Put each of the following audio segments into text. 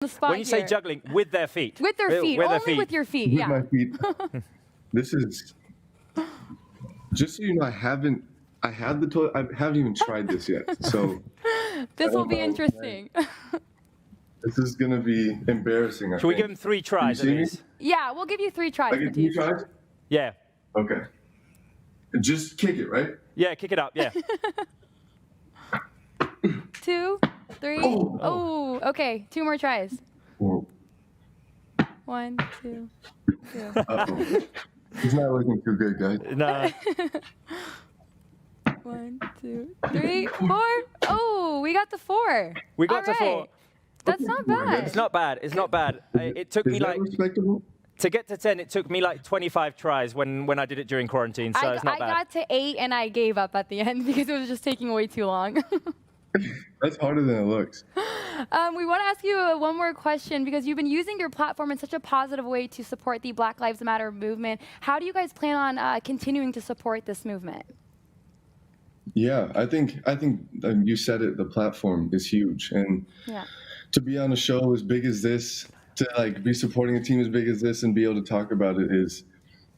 The spot When you say here. juggling, with their feet. With their feet. With their Only feet. with your feet. With Yeah. my feet. This is just so you know. I haven't even tried this yet. So This I will don't be know, interesting. this is gonna be embarrassing. Should we give him 3 tries at see me? least? Yeah, we'll give you 3 tries, I get 3 Matisse. tries. Yeah. Okay. Just kick it, right? Yeah, kick it up, yeah. 2, 3. Oh, okay. 2 more tries. Whoa. 1, 2, 2. Uh-oh. It's not looking too good, guys. No. 1, 2, 3, 4. Oh, we got the 4. We got All to 4. right. That's not Okay, bad. It's not bad. It's not bad. It took Is me that like, respectable? to get to 10, it took me like 25 tries when I did it during quarantine, so it's not I bad. got to 8 and I gave up at the end because it was just taking way too long. That's harder than it looks. We want to ask you one more question because you've been using your platform in such a positive way to support the Black Lives Matter movement. How do you guys plan on continuing to support this movement? Yeah, I think you said it. The platform is huge, and Yeah. to be on a show as big as this, to like be supporting a team as big as this, and be able to talk about it is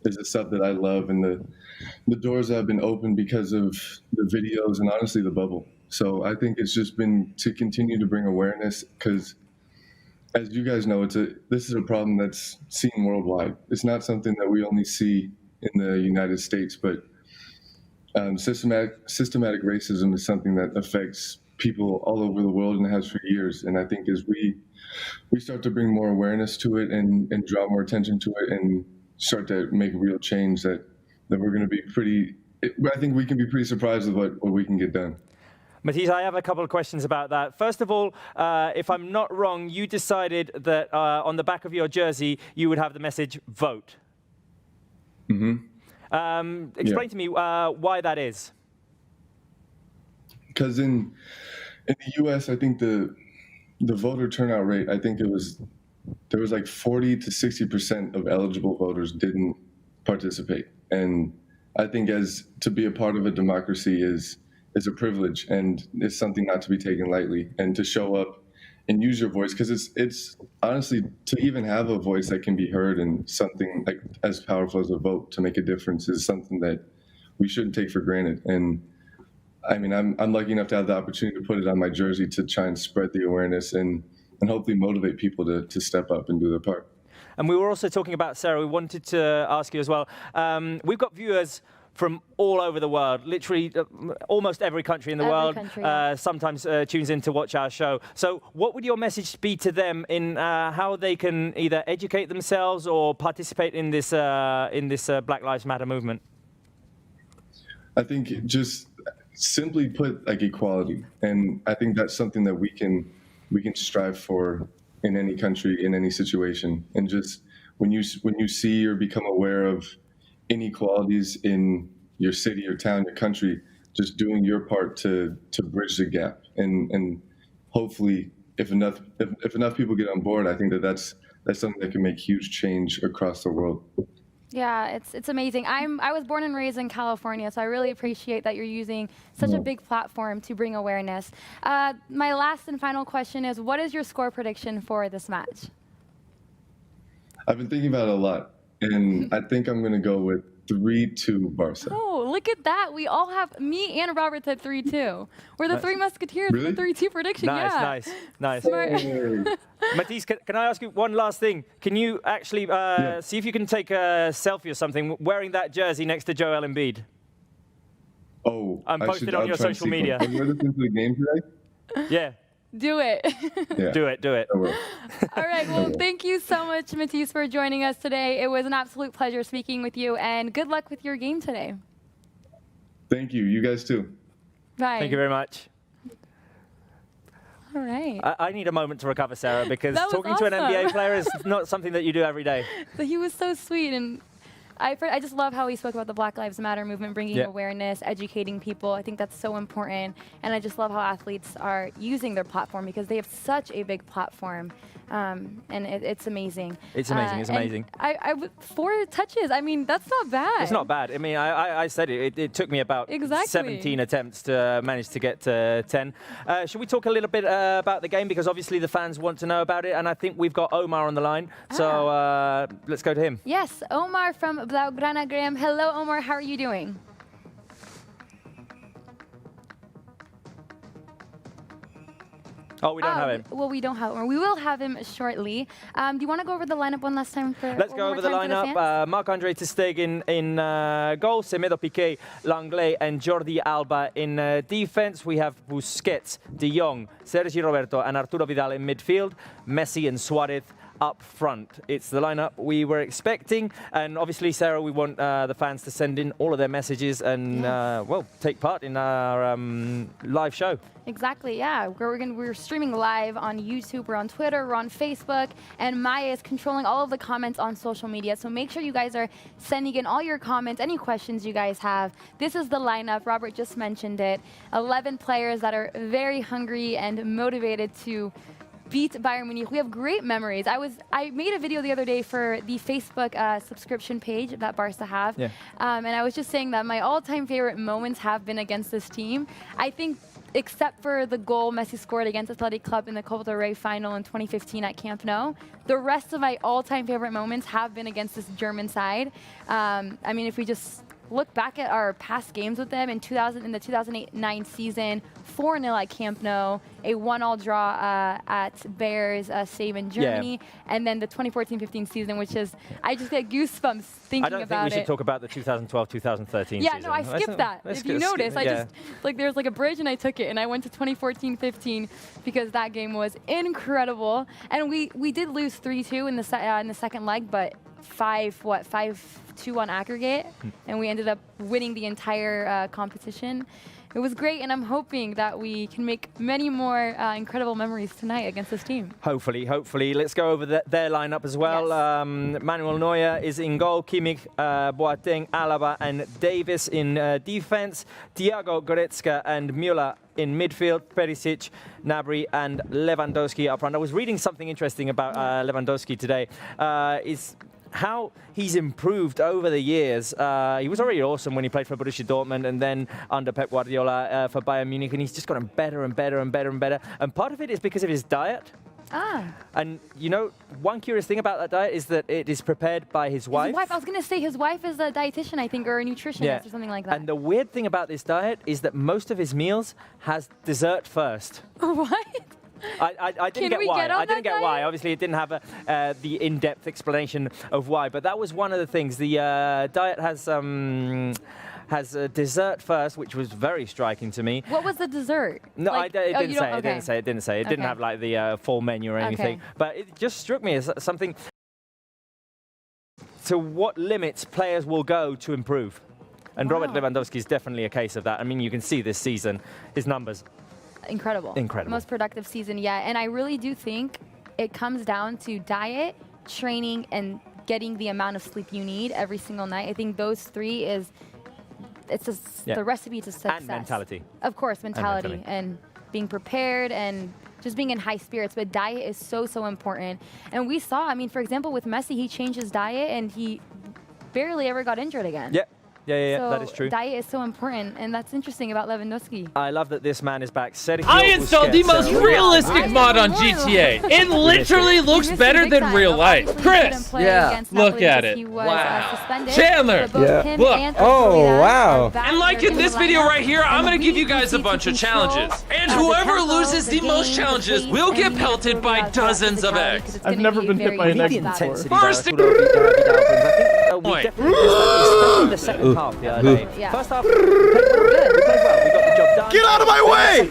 the stuff that I love, and the doors that have been opened because of the videos and honestly the bubble. So I think it's just been to continue to bring awareness because, as you guys know, this is a problem that's seen worldwide. It's not something that we only see in the United States, but systematic racism is something that affects people all over the world and has for years. And I think as we start to bring more awareness to it and draw more attention to it and start to make real change, that we're going to be I think we can be pretty surprised with what we can get done. Matisse, I have a couple of questions about that. First of all, if I'm not wrong, you decided that on the back of your jersey, you would have the message, vote. Mm-hmm. Explain to me why that is. Because in the U.S., I think the voter turnout rate, I think there was like 40 to 60% of eligible voters didn't participate. And I think to be a part of a democracy is a privilege, and it's something not to be taken lightly, and to show up and use your voice, because it's honestly, to even have a voice that can be heard and something like as powerful as a vote to make a difference is something that we shouldn't take for granted. And I mean, I'm lucky enough to have the opportunity to put it on my jersey to try and spread the awareness and hopefully motivate people to step up and do their part. And we were also talking about, Sarah, we wanted to ask you as well. We've got viewers from all over the world, literally almost every country in the world, country, yeah. sometimes tunes in to watch our show. So what would your message be to them in how they can either educate themselves or participate in this Black Lives Matter movement? I think just simply put, like, equality. And I think that's something that we can strive for in any country, in any situation. And just when you see or become aware of inequalities in your city, your town, your country, just doing your part to bridge the gap. And hopefully, if enough people get on board, I think that's something that can make huge change across the world. Yeah, it's amazing. I was born and raised in California, so I really appreciate that you're using such a big platform to bring awareness. My last and final question is, what is your score prediction for this match? I've been thinking about it a lot, and I think I'm going to go with 3-2 Barca. Oh, look at that. We all have, me and Robert said 3-2. We're the Three Musketeers Really? with the 3-2 prediction. Nice, Yeah. nice. Smart. Matisse, can I ask you one last thing? Can you actually see if you can take a selfie or something wearing that jersey next to Joel Embiid? Oh, I'm posted on your social media. Have you listened to the game today? Yeah, Do it. Yeah. do it. I will. All right. Well, thank you so much, Matisse, for joining us today. It was an absolute pleasure speaking with you, and good luck with your game today. Thank you. You guys too. Bye. Thank you very much. All right. I need a moment to recover, Sarah, because That was talking to an awesome. NBA player is not something that you do every day. So he was so sweet, and I just love how he spoke about the Black Lives Matter movement, bringing awareness, educating people. I think that's so important. And I just love how athletes are using their platform because they have such a big platform. And it's amazing. It's amazing. It's amazing. 4 touches. I mean, that's not bad. It's not bad. I mean, I said it. It took me about 17 attempts to manage to get to 10. Should we talk a little bit about the game? Because obviously the fans want to know about it. And I think we've got Omar on the line. So let's go to him. Yes, Omar from Blaugrana Graham. Hello, Omar. How are you doing? Oh, we don't have him. Well, we don't have him. We will have him shortly. Do you want to go over the lineup one last time? Let's go over the lineup. Marc-Andre ter Stegen in goal, Semedo Piqué, Langlais, and Jordi Alba in defense. We have Busquets, De Jong, Sergi Roberto, and Arturo Vidal in midfield. Messi and Suarez up front. It's the lineup we were expecting, and obviously, Sarah, we want the fans to send in all of their messages and well, take part in our live show. Exactly, yeah. We're streaming live on YouTube, we're on Twitter, we're on Facebook, and Maya is controlling all of the comments on social media. So make sure you guys are sending in all your comments, any questions you guys have. This is the lineup. Robert just mentioned it. 11 players that are very hungry and motivated to beat Bayern Munich. We have great memories. I made a video the other day for the Facebook subscription page that Barca have, and I was just saying that my all-time favorite moments have been against this team. I think, except for the goal Messi scored against Athletic Club in the Copa del Rey final in 2015 at Camp Nou, the rest of my all-time favorite moments have been against this German side. I mean, if we just look back at our past games with them in the 2008-9 season, 4-0 at Camp Nou, a 1-1 draw at Bayer's save in Germany, and then the 2014-15 season, which is, I just get goosebumps thinking about it. I don't think we should talk about the 2012-2013 season. Yeah, no, I skipped that. If you notice, I just, like, there's like a bridge and I took it, and I went to 2014-15 because that game was incredible. And we did lose 3-2 in the second leg, but 5-2 on aggregate, and we ended up winning the entire competition. It was great, and I'm hoping that we can make many more incredible memories tonight against this team. Hopefully. Let's go over their lineup as well. Yes. Manuel Neuer is in goal, Kimmich, Boateng, Alaba, and Davis in defense. Thiago, Goretzka, and Müller in midfield, Perisic, Gnabry, and Lewandowski up front. I was reading something interesting about Lewandowski today. Is how he's improved over the years. He was already awesome when he played for Borussia Dortmund and then under Pep Guardiola for Bayern Munich, and he's just gotten better and better and better and better. And part of it is because of his diet. And you know, one curious thing about that diet is that it is prepared by his wife. I was going to say his wife is a dietitian, I think, or a nutritionist or something like that. And the weird thing about this diet is that most of his meals has dessert first. What? I didn't get why. I didn't get why. Obviously, it didn't have the in-depth explanation of why. But that was one of the things. The diet has dessert first, which was very striking to me. What was the dessert? No, it didn't say. It didn't have like the full menu or anything. But it just struck me as something to what limits players will go to improve. And Robert Lewandowski is definitely a case of that. I mean, you can see this season, his numbers. Incredible. Most productive season yet. And I really do think it comes down to diet, training, and getting the amount of sleep you need every single night. I think those three is the recipe to success. And mentality. Of course, mentality. And being prepared and just being in high spirits. But diet is so, so important. And we saw, I mean, for example, with Messi, he changed his diet and he barely ever got injured again. Yeah, so that is true. Diet is so important, and that's interesting about Lewandowski. I love that this man is back. I installed the most realistic mod on GTA. It literally looks better than real life. Chris, look at it. Wow. Chandler, look. Oh, wow. And like in this video right here, I'm going to give you guys a bunch of challenges. And whoever loses the most challenges will get pelted by dozens of eggs. I've never been hit by an egg before. First point. The second half the other day. First half, we played well. We got the job done. Get out of my way!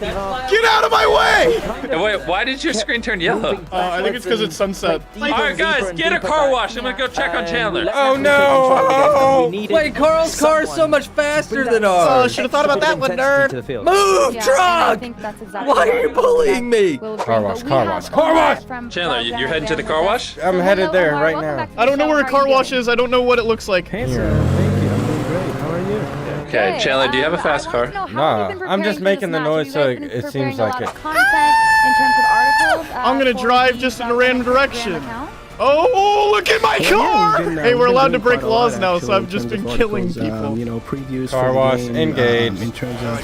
Get out of my way! Hey, wait, why did your screen turn yellow? I think it's because it's sunset. All right, guys, get a car wash. I'm gonna go check on Chandler. Oh no! Wait, Carl's car is so much faster than ours. Should have thought about that one, nerd. Move, Yeah, truck! I think that's exactly Why what are you we're bullying me? We'll Car bring, wash, but we car have wash, car wash! from Chandler, you're heading to the car wash? So I'm headed there hello, right welcome now. back to the I don't know show. where a How are car you wash doing? is. I don't know what it looks like. Thank you. I'm doing great. How are you? Okay, Good. Chandler, do you have a fast I car? want to know, how Nah, have you been I'm just preparing for making this the match? noise Have so you guys been it seems preparing a like lot it. of content in terms of articles, I'm gonna for drive the just in a Instagram random account? direction. Oh, look at my car! Hey, we're allowed to break laws now, so I've just been killing people. Previews car wash, engaged. In terms of,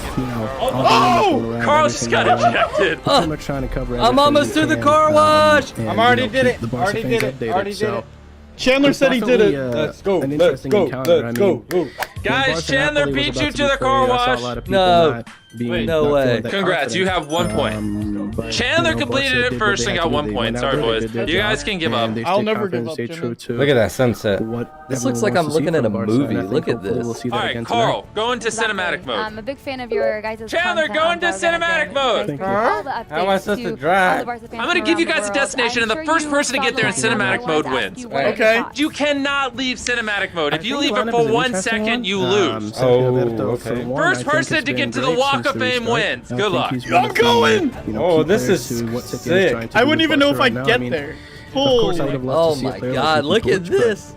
Oh! Carl just got ejected. I'm almost to the car wash. I'm already did it. Already did it. Already did it. Chandler said he did it. Let's go. Let's go. Let's go. Guys, Chandler beat you to the car wash. No. No way. Congrats, you have 1 point. Chandler completed it first and got 1 point. Sorry, boys. You guys can give up. I'll never give up, Jimmy. Look at that sunset. This looks like I'm looking at a movie. Look at this. All right, Carl, go into cinematic mode. I'm a big fan of your guys' Chandler, content go on into Valorant cinematic and mode. thanks for all the updates How am I supposed to all drive? the Barca fans I'm gonna give you around guys a the world. destination, and the I'm first sure person to you get there in saw the cinematic ones mode asked wins. you what are your Okay. thoughts. You cannot leave cinematic mode. If you leave it for 1 second, you lose. Oh, okay. First person to get to the Walk of Fame wins. Good luck. I'm going! Oh, this is sick. I wouldn't even know if I get there. Holy. Oh my God! Look at this.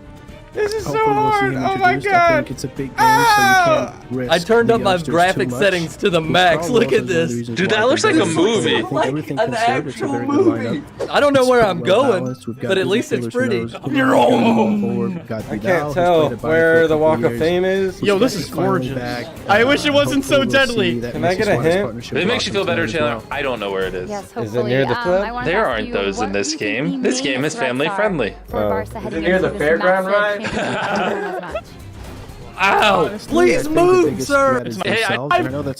This is so hard. Oh my god. It's a big game, Ah! so you can't risk I turned up the my youngsters too graphic much. settings to the max. Look at this. Dude, that looks like a movie. Like an actual movie. I don't know where I'm going, but at least it's pretty. I can't tell where the Walk of Fame is. Yo, this is gorgeous. I wish it wasn't so deadly. Can I get a hint? If it makes you feel better, Chandler, I don't know where it is. Yes, Is hopefully. it near the clip? I wanna There ask aren't you, those in what this do you think game. the This game main is family threats are friendly. for Oh. Barca Is it heading near into the this fairground massive ride? championship match? Ow! Please move, sir. Hey,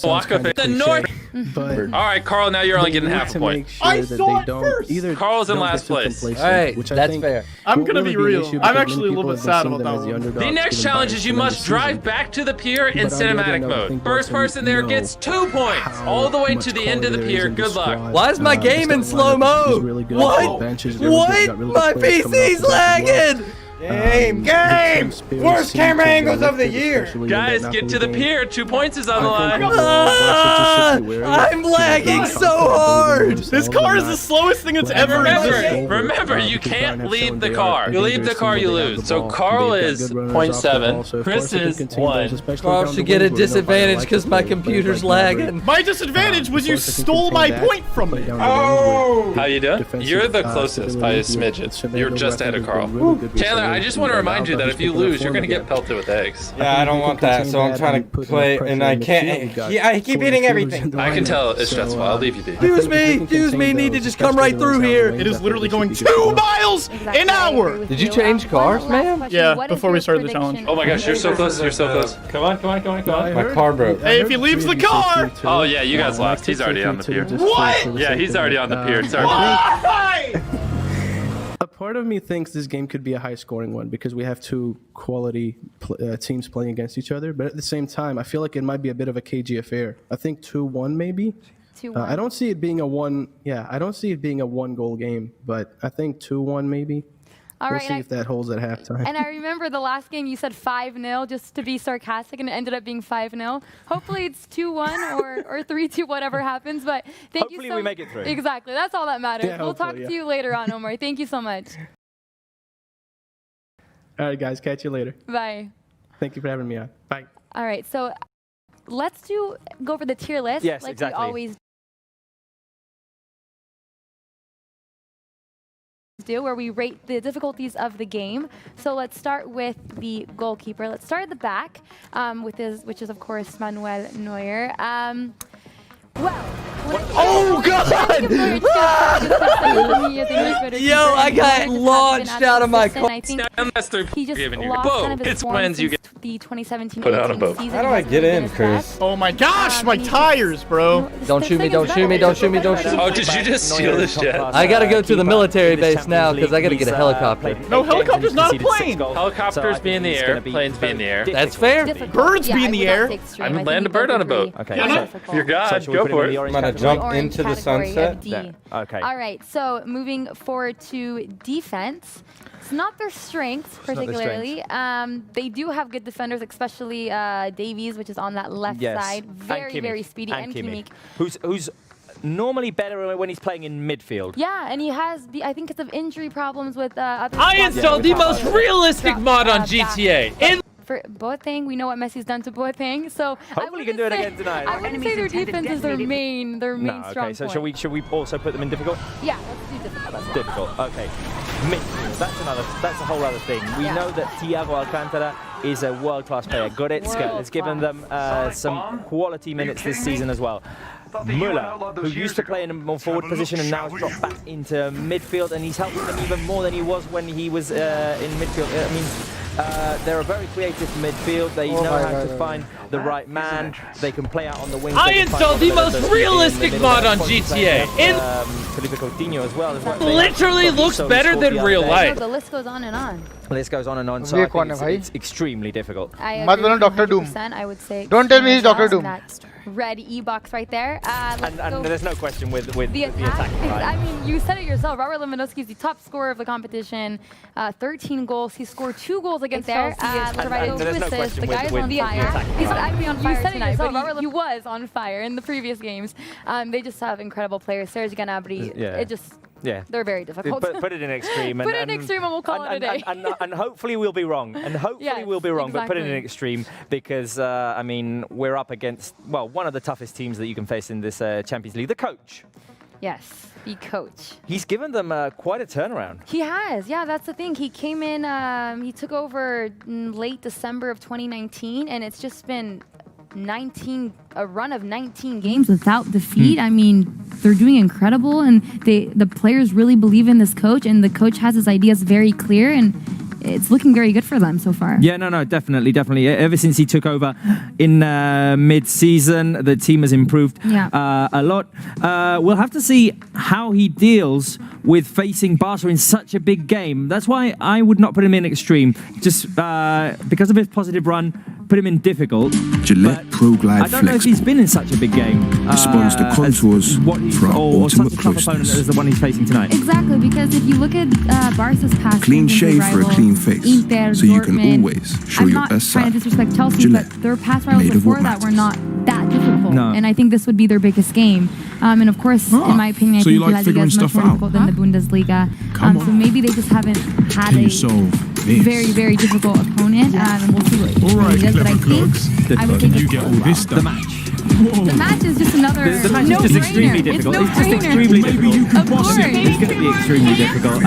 Walk of Fame. The North. But All right, Carl, now you're only getting half a point. I saw it first! Carl's in last place. All right, that's fair. I'm gonna be real. I'm actually a little bit sad about that one. The next challenge is you must drive back to the pier in cinematic mode. First person there gets 2 points. All the way to the end of the pier. Good luck. Why is my game in slow-mo? What? What? My PC's lagging! Game! Worst camera angles of the year! Guys, get to the pier. 2 points is on the line. I'm lagging so hard! This car is the slowest thing that's ever existed. Remember, you can't leave the car. You leave the car, you lose. So Carl is 0.7. Chris is 1. Carl should get a disadvantage because my computer's lagging. My disadvantage was you stole my point from me. Oh! How you doing? You're the closest by a smidget. You're just ahead of Carl. Chandler, I just want to remind you that if you lose, you're going to get pelted with eggs. Yeah, I don't want that, so I'm trying to play, and I can't. I keep hitting everything. I can tell it's stressful. I'll leave you be. Excuse me, need to just come right through here. It is literally going 2 miles an hour. Did you change cars, ma'am? Yeah, before we started the challenge. Oh my gosh, you're so close. You're so close. Come on, come on, come on, come on. My car broke. Hey, if he leaves the car. Oh yeah, you guys lost. He's already on the pier. What? Yeah, he's already on the pier. Sorry. a part of me thinks this game could be a high-scoring one because we have two quality teams playing against each other. But at the same time, I feel like it might be a bit of a cagey affair. I think 2-1 maybe. 2-1. I don't see it being a one. Yeah, I don't see it being a one-goal game. But I think 2-1 maybe. All We'll right, see if that holds at halftime. And I remember the last game you said 5-0 just to be sarcastic, and it ended up being 5-0. Hopefully it's 2-1 or 3-2, whatever happens. But thank you Hopefully so we make it through. Exactly. That's all that matters. Yeah, We'll talk hopefully, to you later on, Omar. Thank you so much. All right, guys. Catch you later. Bye. Thank you for having me on. Bye. All right, so let's go over the tier list. Yes, like exactly. we always do, where we rate the difficulties of the game. So let's start with the goalkeeper. Let's start at the back, which is of course Manuel Neuer. Well, Oh God! Yo, I got launched out of my car. I think Unless they're he just giving you lost boat. kind of his It's form wins you since get the 2017 put out a boat. season. How do I get in, Chris? Oh my gosh, my tires, bro. Don't shoot me, don't shoot me, don't shoot me, don't shoot me. Oh, did you just steal this jet? I gotta go to the military base now because I gotta get a helicopter. No, helicopter's not a plane. Helicopters be in the air, planes be in the air. That's fair. Birds be in the air. I would land a bird on a boat. Okay. If you're God, shall we go put him for in the it. orange I'm gonna category? jump Orange into the category sunset. of D. Yeah. Okay. All right, so moving forward to defense. It's not their strength not their particularly. They do have good defenders, especially Davies, which is on that left Yes. side. And Very, Kimmich. very speedy. And Kimmich. Who's normally better when he's playing in midfield. Yeah, and he has, I think it's of injury problems with other I spots. installed the most realistic mod on GTA. For Boateng, we know what Messi's done to Boateng, so Hopefully he can do it again tonight. I wouldn't say their defense is their main No, strong okay, so point. should we also put them in difficult? Yeah, let's do difficult as well. Difficult, okay. Midfield, that's a whole other thing. We Yeah. know that Thiago Alcantara is a world-class player. Goretzka has given them some quality minutes this season as well. Müller, who used to play in a more forward position and now has dropped back into midfield, and he's helping them even more than he was when he was in midfield. I mean, they're a very creative midfield. They know how to find the right man. They can play out on the wings. I installed the most realistic mod on GTA. Felipe Coutinho as well. Literally looks better than real life. The list goes on and on. The list goes on and on, so I think it's extremely difficult. I agree 100%, I would say. Don't tell me he's Dr. Doom. That red E-box right there. And there's no question with the attack. I mean, you said it yourself. Robert Lewandowski is the top scorer of the competition. 13 goals. He scored 2 goals against Chelsea. Provided 2 assists. The guy is on fire. He's actually on fire tonight, but he was on fire in the previous games. They just have incredible players. Serge Gnabry. Yeah. They're very difficult. Put it in extreme. Put it in extreme and we'll call it a day. And hopefully we'll be wrong. And hopefully we'll be wrong, but put it in extreme because, I mean, we're up against, well, one of the toughest teams that you can face in this Champions League, the coach. Yes, the coach. He's given them quite a turnaround. He has, yeah, that's the thing. He came in, he took over in late December of 2019, and it's just been a run of 19 games without defeat. I mean, they're doing incredible, and the players really believe in this coach, and the coach has his ideas very clear, and it's looking very good for them so far. Yeah, no, definitely. Ever since he took over in mid-season, the team has improved a lot. We'll have to see how he deals with facing Barca in such a big game. That's why I would not put him in extreme. Just because of his positive run, put him in difficult. Gillette Pro Glide I don't know if he's been in such a big game. Responds to contours or such a tough opponent as the one he's facing tonight. Exactly, because if you look at Barca's past clean shave for a clean face, Inter, so you Dortmund, can always show your best side. I'm not trying to disrespect Chelsea, Gillette, but their past rivals before that were not that difficult. No. And I think this would be their biggest game. And of course, in my opinion, I think La Liga is much more difficult than the Bundesliga. So maybe they just haven't had a very, very difficult opponent. And we'll see what he does. But I think I would take it. The match. The match is just another The match is just extremely difficult. It's just extremely difficult. Of course. It's going to be extremely difficult.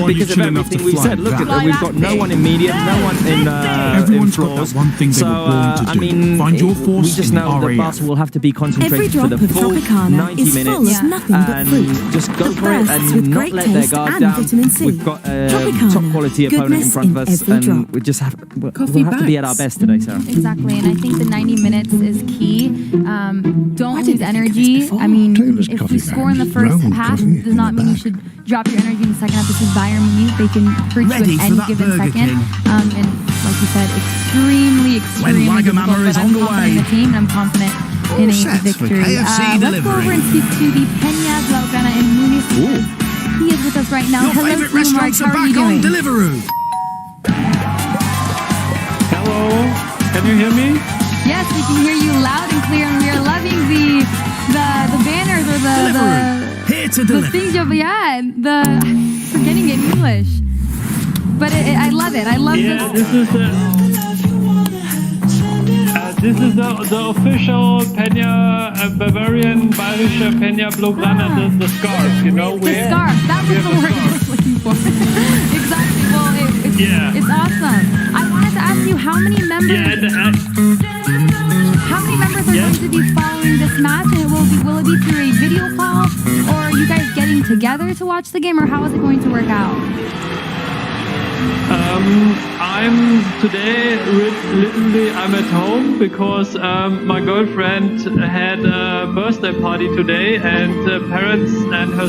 Because of everything we've said. Look at that. We've got no one in medium, no one in floors. So, I mean, we just know that Barca will have to be concentrated for the full 90 minutes and just go for it and not let their guard down. We've got a top quality opponent in front of us, and we'll have to be at our best today, Sarah. Exactly, and I think the 90 minutes is key. Don't lose energy. I mean, if you score in the first half, it does not mean you should drop your energy in the second half. This is Bayern Munich. They can hurt you at any given second. And like you said, extremely difficult. But I'm confident in the team, and I'm confident in a victory. Let's go over and speak to the Peña, Blaugrana, and Muniz. He is with us right now. Hello, Mark. How are you doing? Hello, can you hear me? Yes, we can hear you loud and clear, and we are loving the banners or the things you'll be forgetting in English. But I love it. I love this. This is the official Peña Bavarian Bayerische Peña Blaugrana, the scarf, you know? The scarf, that was the word I was looking for. Exactly, well, it's awesome. I wanted to ask you how many members... How many members are going to be following this match, and will be through a video call, or are you guys getting together to watch the game, or how is it going to work out? I'm at home because my girlfriend had a birthday party today, and parents and her.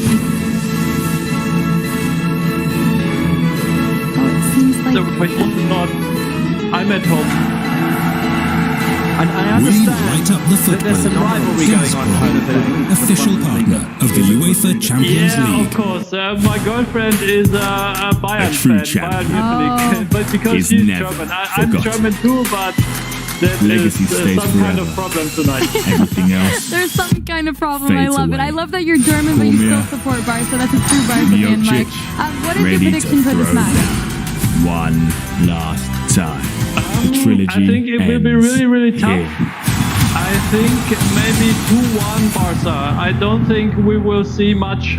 So I'm at home. And I understand right up the that there's some rivalry going on over the official partner of the UEFA Champions League. Yeah, of course. My girlfriend is a Bayern fan, Bayern Munich, but because she's German, I'm German too, but there's some kind of problem tonight. Everything else. There's some kind of problem. I love it. I love that you're German, but you still support Barca. That's a true Barca fan, Mike. What is your prediction for this match? One last time. The trilogy I think it will be really, really tough. Here. I think maybe 2-1 Barca. I don't think we will see many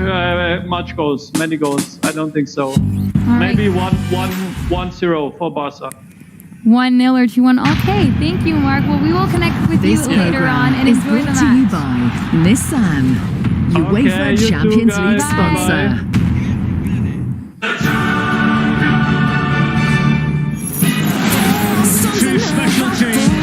goals. I don't think so. Maybe 1-0 for Barca. 1-0 or 2-1. Okay, thank you, Mark. Well, we will connect with you later on and enjoy the match. Brought to you by Nissan, UEFA Champions League sponsor. Two special teams.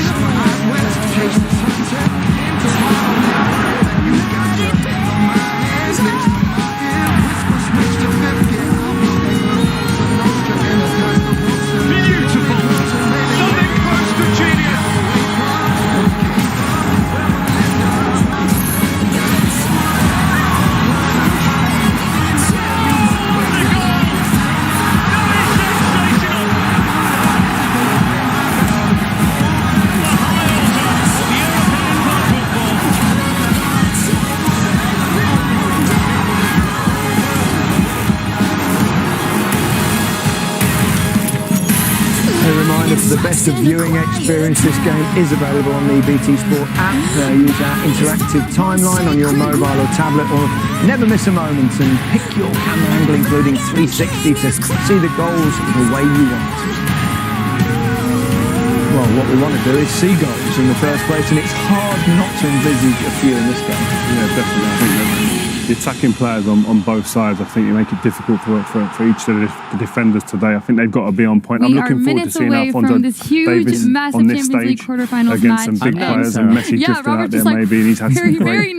The best of viewing experience. This game is available on the BT Sport app. Use our interactive timeline on your mobile or tablet, or never miss a moment and pick your camera angle, including 360, to see the goals the way you want. Well, what we want to do is see goals in the first place, and it's hard not to envisage a few in this game. Yeah, definitely. I think the attacking players on both sides, I think, make it difficult for each of the defenders today. I think they've got to be on point. I'm looking forward to seeing Alphonso Davies on this stage against some big players, and Messi drifting out there maybe, and he's had some great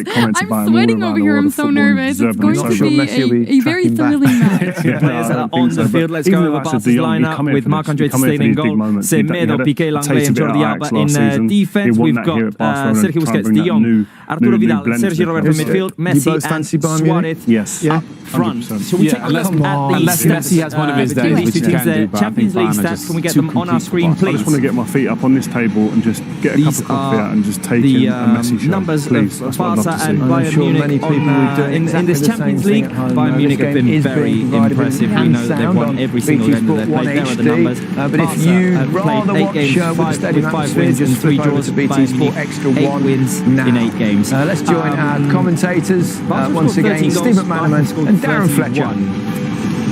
comments about him all around the world of football. It's going to be a very thrilling match. Players that are on the field. Let's go over Barca's lineup with Marc-Andre ter Stegen in goal, Semedo, Piqué, Langley and Jordi Alba in defence. We've got Sergio Busquets, De Jong, Arturo Vidal, Sergio Roberto in midfield, Messi and Suarez up front. So we take a look at unless Messi has one of his days, which he can do, but Champions League stats, can we get them on our screen, please? I just want to get my feet up on this table and just get a cup of coffee out and just take in a Messi shot. Numbers of Barca and Bayern Munich in this Champions League. Bayern Munich have been very impressive. We know that they've won every single game that they've played. There are the numbers. But if you played 8 games, 5 wins and 3 draws. Bayern Munich 8 wins in 8 games. Let's join our commentators once again, Steve McManaman and Darren Fletcher.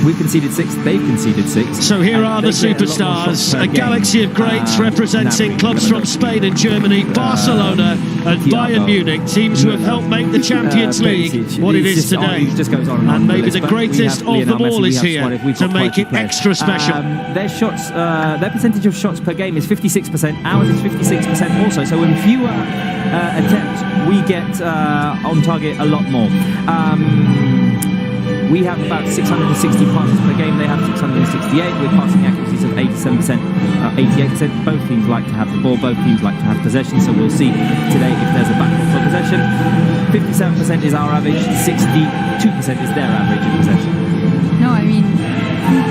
We conceded 6, they've conceded 6. So here are the superstars, a galaxy of greats representing clubs from Spain and Germany, Barcelona and Bayern Munich, teams who have helped make the Champions League what it is today. And maybe the greatest of them all is here to make it extra special. Their shots, their percentage of shots per game is 56%, ours is 56% also, so in fewer attempts we get on target a lot more. We have about 660 passes per game, they have 668, with passing accuracies of 87%, 88%. Both teams like to have the ball, both teams like to have possession, so we'll see today if there's a battle for possession. 57% is our average, 62% is their average in possession. No, I mean,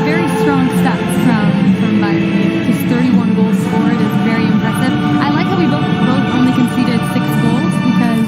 very strong stats from Bayern Munich. His 31 goals scored is very impressive. I like how we both only conceded 6 goals, because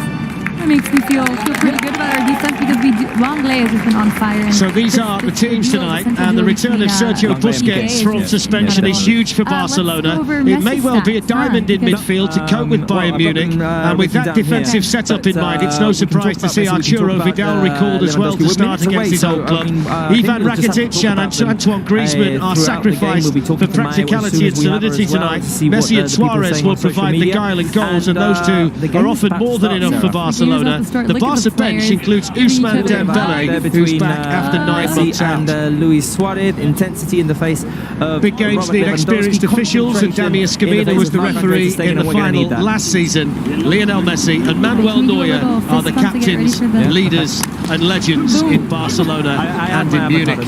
that makes me feel pretty good about our defense, because Langley has just been on fire in So these are the teams tonight, and the return of Sergio Busquets from suspension is huge for Barcelona. It may well be a diamond in midfield to cope with Bayern Munich, and with that defensive setup in mind, it's no surprise to see Arturo Vidal recalled as well to start against his old club. Ivan Rakitic and Antoine Griezmann are sacrificed for practicality and solidity tonight. Messi and Suarez will provide the guile and goals, and those two are often more than enough for Barcelona. The Barca bench includes Ousmane Dembele, who's back after 9 months out. And Luis Suarez, intensity in the face of big games need experienced officials, and Damian Scamino was the referee in the final last season. Lionel Messi and Manuel Neuer are the captains, leaders and legends in Barcelona and in Munich.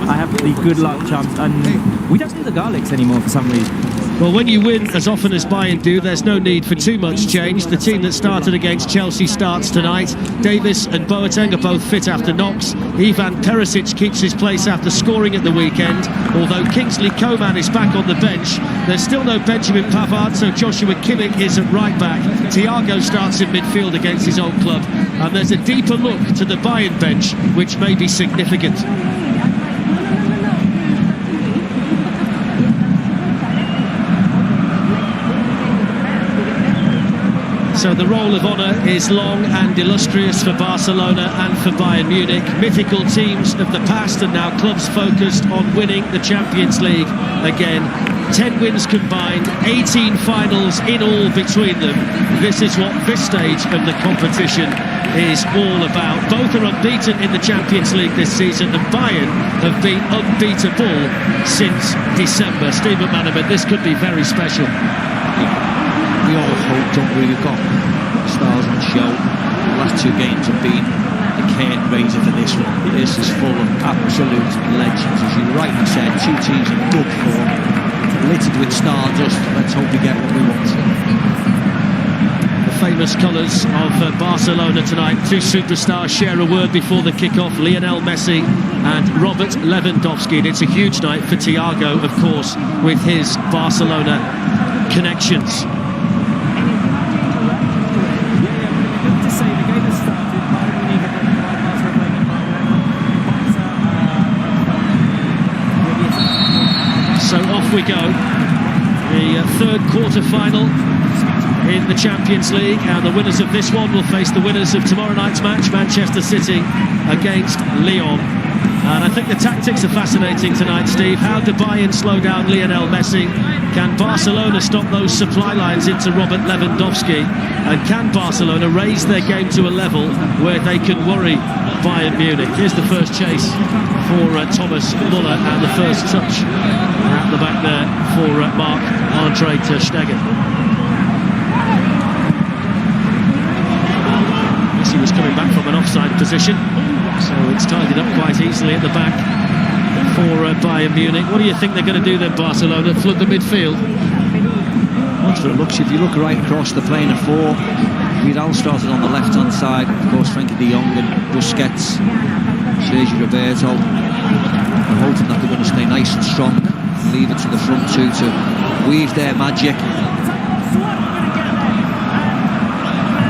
I have the good luck chance, and we don't do the garlics anymore for some reason. Well, when you win as often as Bayern do, there's no need for too much change. The team that started against Chelsea starts tonight. Davis and Boateng are both fit after knocks. Ivan Perisic keeps his place after scoring at the weekend. Although Kingsley Coman is back on the bench, there's still no Benjamin Pavard, so Joshua Kimmich is at right back. Thiago starts in midfield against his old club. And there's a deeper look to the Bayern bench, which may be significant. So the roll of honour is long and illustrious for Barcelona and for Bayern Munich. Mythical teams of the past, and now clubs focused on winning the Champions League again. 10 wins combined, 18 finals in all between them. This is what this stage of the competition is all about. Both are unbeaten in the Champions League this season, and Bayern have been unbeatable since December. Steve McManaman, this could be very special. We all hope, don't we? We've got stars on show. The last two games have been the curtain raiser for this one. This is full of absolute legends, as you rightly said. Two teams in good form, littered with stardust. Let's hope we get what we want. The famous colours of Barcelona tonight. Two superstars share a word before the kick-off. Lionel Messi and Robert Lewandowski. And it's a huge night for Thiago, of course, with his Barcelona connections. So off we go. The third quarter-final in the Champions League, and the winners of this one will face the winners of tomorrow night's match, Manchester City against Lyon. And I think the tactics are fascinating tonight, Steve. How do Bayern slow down Lionel Messi? Can Barcelona stop those supply lines into Robert Lewandowski? And can Barcelona raise their game to a level where they can worry Bayern Munich? Here's the first chase for Thomas Müller, and the first touch at the back there for Marc-Andre ter Stegen. Messi was coming back from an offside position, so it's tidied up quite easily at the back for Bayern Munich. What do you think they're going to do then, Barcelona? Flood the midfield? Once for it looks, if you look right across the plane of four, Vidal started on the left-hand side. Of course, Frenkie de Jong and Busquets, Sergio Roberto. I'm hoping that they're going to stay nice and strong and leave it to the front two to weave their magic.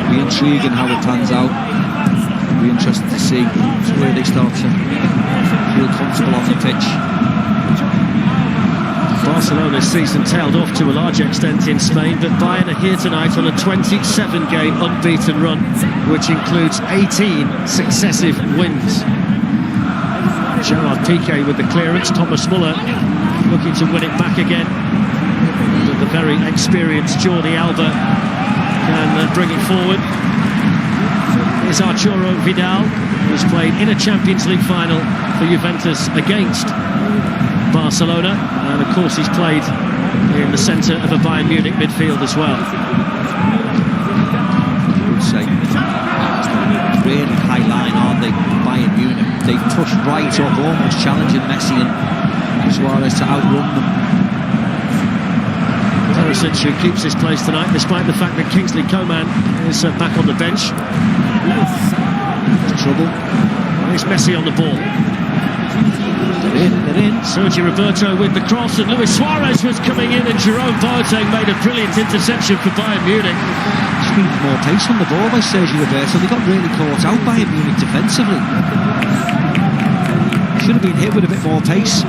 It'll be intriguing how it pans out. It'll be interesting to see where they start to feel comfortable on the pitch. Barcelona's season tailed off to a large extent in Spain, but Bayern are here tonight on a 27-game unbeaten run, which includes 18 successive wins. Gerard Piqué with the clearance. Thomas Müller looking to win it back again, but the very experienced Jordi Alba can bring it forward. Here's Arturo Vidal, who's played in a Champions League final for Juventus against Barcelona, and of course he's played in the centre of a Bayern Munich midfield as well. I would say really high line, aren't they? Bayern Munich, they've pushed right up, almost challenging Messi and Suarez to outrun them. Perisic, who keeps his place tonight despite the fact that Kingsley Coman is back on the bench. There's trouble. Here's Messi on the ball. They're in. Sergio Roberto with the cross, and Luis Suarez was coming in, and Jerome Boateng made a brilliant interception for Bayern Munich. Just needed more pace on the ball by Sergio Roberto. They got really caught out by Munich defensively. Should have been hit with a bit more pace.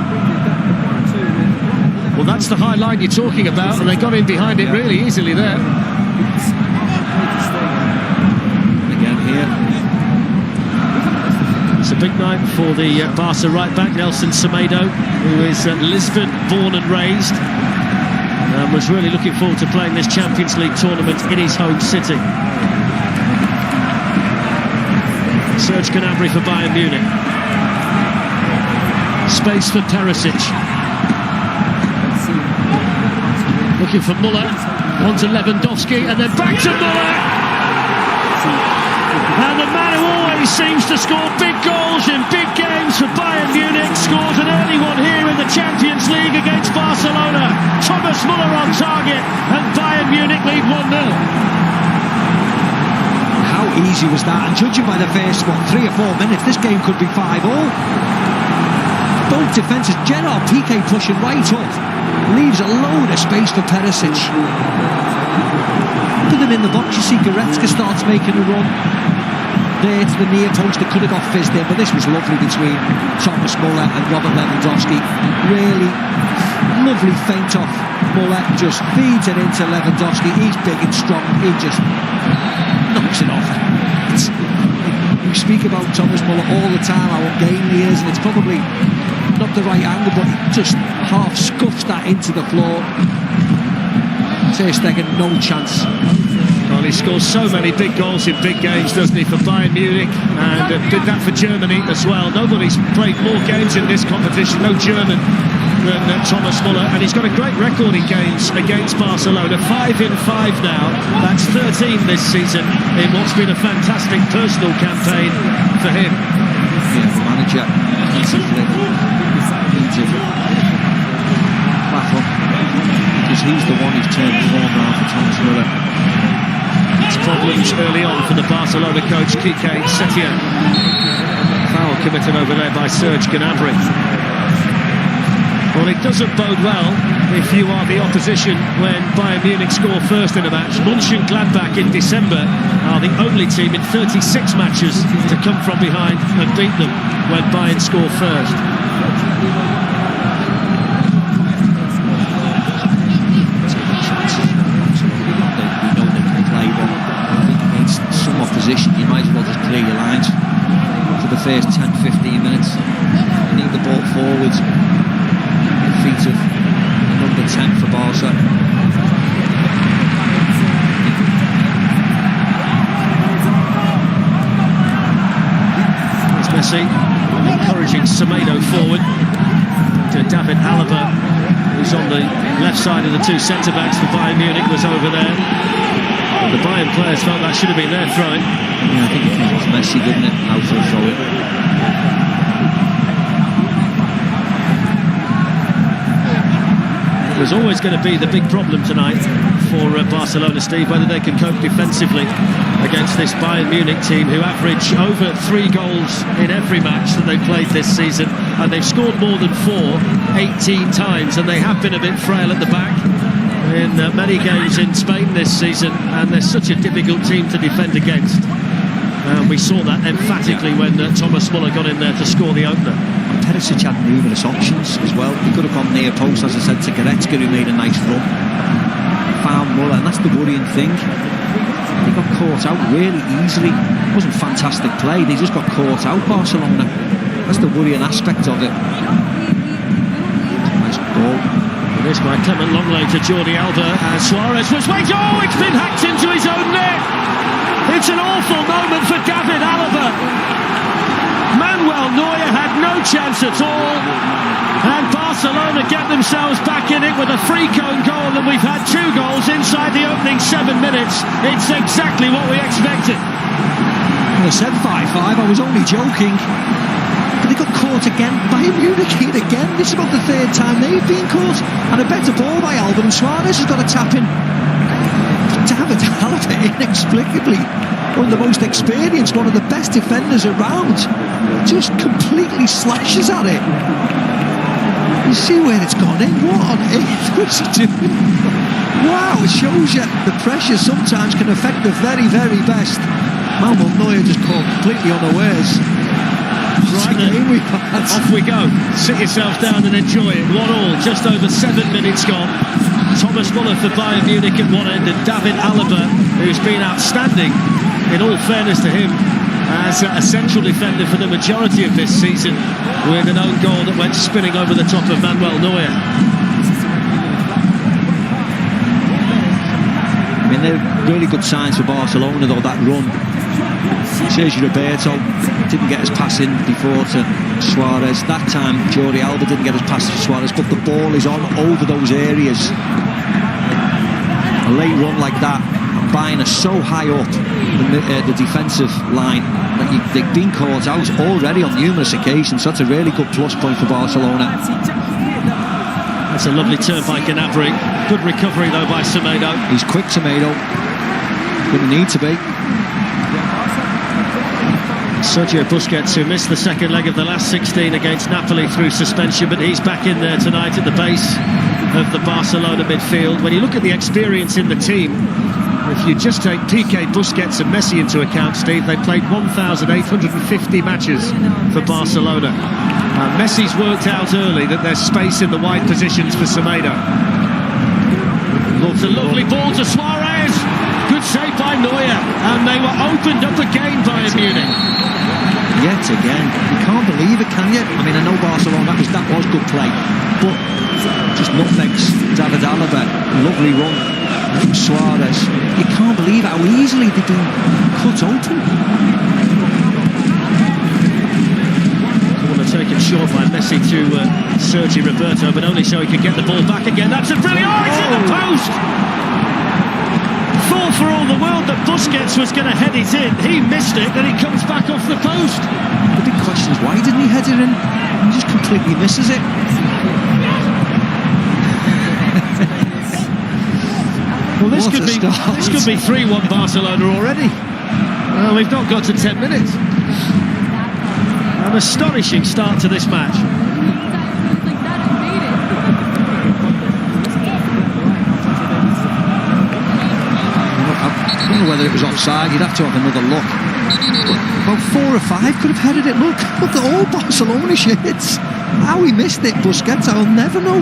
Well, that's the high line you're talking about, and they got in behind it really easily there. Again here. It's a big night for the Barca right-back, Nelson Semedo, who is Lisbon born and raised, and was really looking forward to playing this Champions League tournament in his home city. Serge Gnabry for Bayern Munich. Space for Perisic. Looking for Muller. On to Lewandowski, and then back to Muller. And the man who always seems to score big goals in big games for Bayern Munich scores an early one here in the Champions League against Barcelona. Thomas Muller on target, and Bayern Munich lead 1-0. How easy was that? And judging by the first, 3 or 4 minutes, this game could be 5-5. Both defences, Gerard Piqué pushing right up, leaves a load of space for Perisic. Put him in the box, you see Goretzka starts making a run. There to the near post, they could have got fizzed in, but this was lovely between Thomas Muller and Robert Lewandowski. Really lovely feint off Muller, just feeds it into Lewandowski. He's big and strong, he just knocks it off. We speak about Thomas Muller all the time, how ungainly he is, and it's probably not the right angle, but he just half scuffs that into the floor. Ter Stegen, no chance. Well, he scores so many big goals in big games, doesn't he, for Bayern Munich, and did that for Germany as well. Nobody's played more games in this competition, no German, than Thomas Muller, and he's got a great record in games against Barcelona. 5 in 5 now. That's 13 this season in what's been a fantastic personal campaign for him. Yeah, the manager needs to back up, because he's the one who's turned the form around for Thomas Muller. It's problems early on for the Barcelona coach, Quique Setién. Foul committed over there by Serge Gnabry. Well, it doesn't bode well if you are the opposition when Bayern Munich score first in a match. Mönchengladbach in December are the only team in 36 matches to come from behind and beat them when Bayern score first. Opposition, you might as well just clear your lines for the first 10-15 minutes. You need the ball forwards, the feet of number 10 for Barca. It's Messi encouraging Semedo forward to David Alaba, who's on the left side of the two centre-backs for Bayern Munich, was over there. The Bayern players felt that should have been their throw-in. Yeah, I think it was Messi, didn't it? Out for a throw-in. It was always going to be the big problem tonight for Barcelona, Steve, whether they can cope defensively against this Bayern Munich team who average over 3 goals in every match that they've played this season, and they've scored more than 4 18 times, and they have been a bit frail at the back in many games in Spain this season, and they're such a difficult team to defend against. We saw that emphatically when Thomas Muller got in there to score the opener. And Perisic had numerous options as well. He could have gone near post, as I said, to Goretzka, who made a nice run. Found Muller, and that's the worrying thing. They got caught out really easily. It wasn't fantastic play, they just got caught out, Barcelona. That's the worrying aspect of it. Nice ball. It is by Clement Longley to Jordi Alba, and Suarez was waiting. Oh, it's been hacked into his own net. It's an awful moment for David Alaba. Manuel Neuer had no chance at all, and Barcelona get themselves back in it with a free cone goal, and we've had 2 goals inside the opening 7 minutes. It's exactly what we expected. I said 5-5, I was only joking. But they got caught again. Bayern Munich hit again. This is about the 3rd time they've been caught. And a better ball by Alba, and Suarez has got a tap in. David Alaba, inexplicably, one of the most experienced, one of the best defenders around, just completely slashes at it. You see where it's gone in? What on earth was he doing? Wow, it shows you the pressure sometimes can affect the very, very best. Manuel Neuer just caught completely unawares. Right then, off we go. Sit yourself down and enjoy it. 1-1, just over 7 minutes gone. Thomas Muller for Bayern Munich at one end, and David Alaba, who's been outstanding, in all fairness to him, as a central defender for the majority of this season, with an own goal that went spinning over the top of Manuel Neuer. I mean, they're really good signs for Barcelona, though, that run. Sergio Roberto didn't get his pass in before to Suarez. That time, Jordi Alba didn't get his pass to Suarez, but the ball is on over those areas. A late run like that, and Bayern are so high up the defensive line that they've been caught out already on numerous occasions. So that's a really good plus point for Barcelona. That's a lovely turn by Gnabry. Good recovery, though, by Semedo. He's quick, Semedo. Gonna need to be. Sergio Busquets, who missed the second leg of the last 16 against Napoli through suspension, but he's back in there tonight at the base of the Barcelona midfield. When you look at the experience in the team, if you just take Piqué, Busquets and Messi into account, Steve, they played 1,850 matches for Barcelona. Messi's worked out early that there's space in the wide positions for Semedo. It's a lovely ball to Suarez. Good save by Neuer, and they were opened up again by Munich. Yet again, you can't believe it, can you? I mean, I know Barcelona, that was good play, but just nutmegs David Alaba, lovely run from Suarez. You can't believe how easily they've been cut open. Taken short by Messi to Sergio Roberto, but only so he could get the ball back again. That's a brilliant... Oh, it's in the post! Thought for all the world that Busquets was going to head it in. He missed it, then he comes back off the post. The big question is, why didn't he head it in? He just completely misses it. Well, this could be 3-1 Barcelona already. Well, we've not got to 10 minutes. An astonishing start to this match. I don't know whether it was offside. You'd have to have another look. About 4 or 5 could have headed it. Look at all Barcelona shits. How he missed it, Busquets, I'll never know.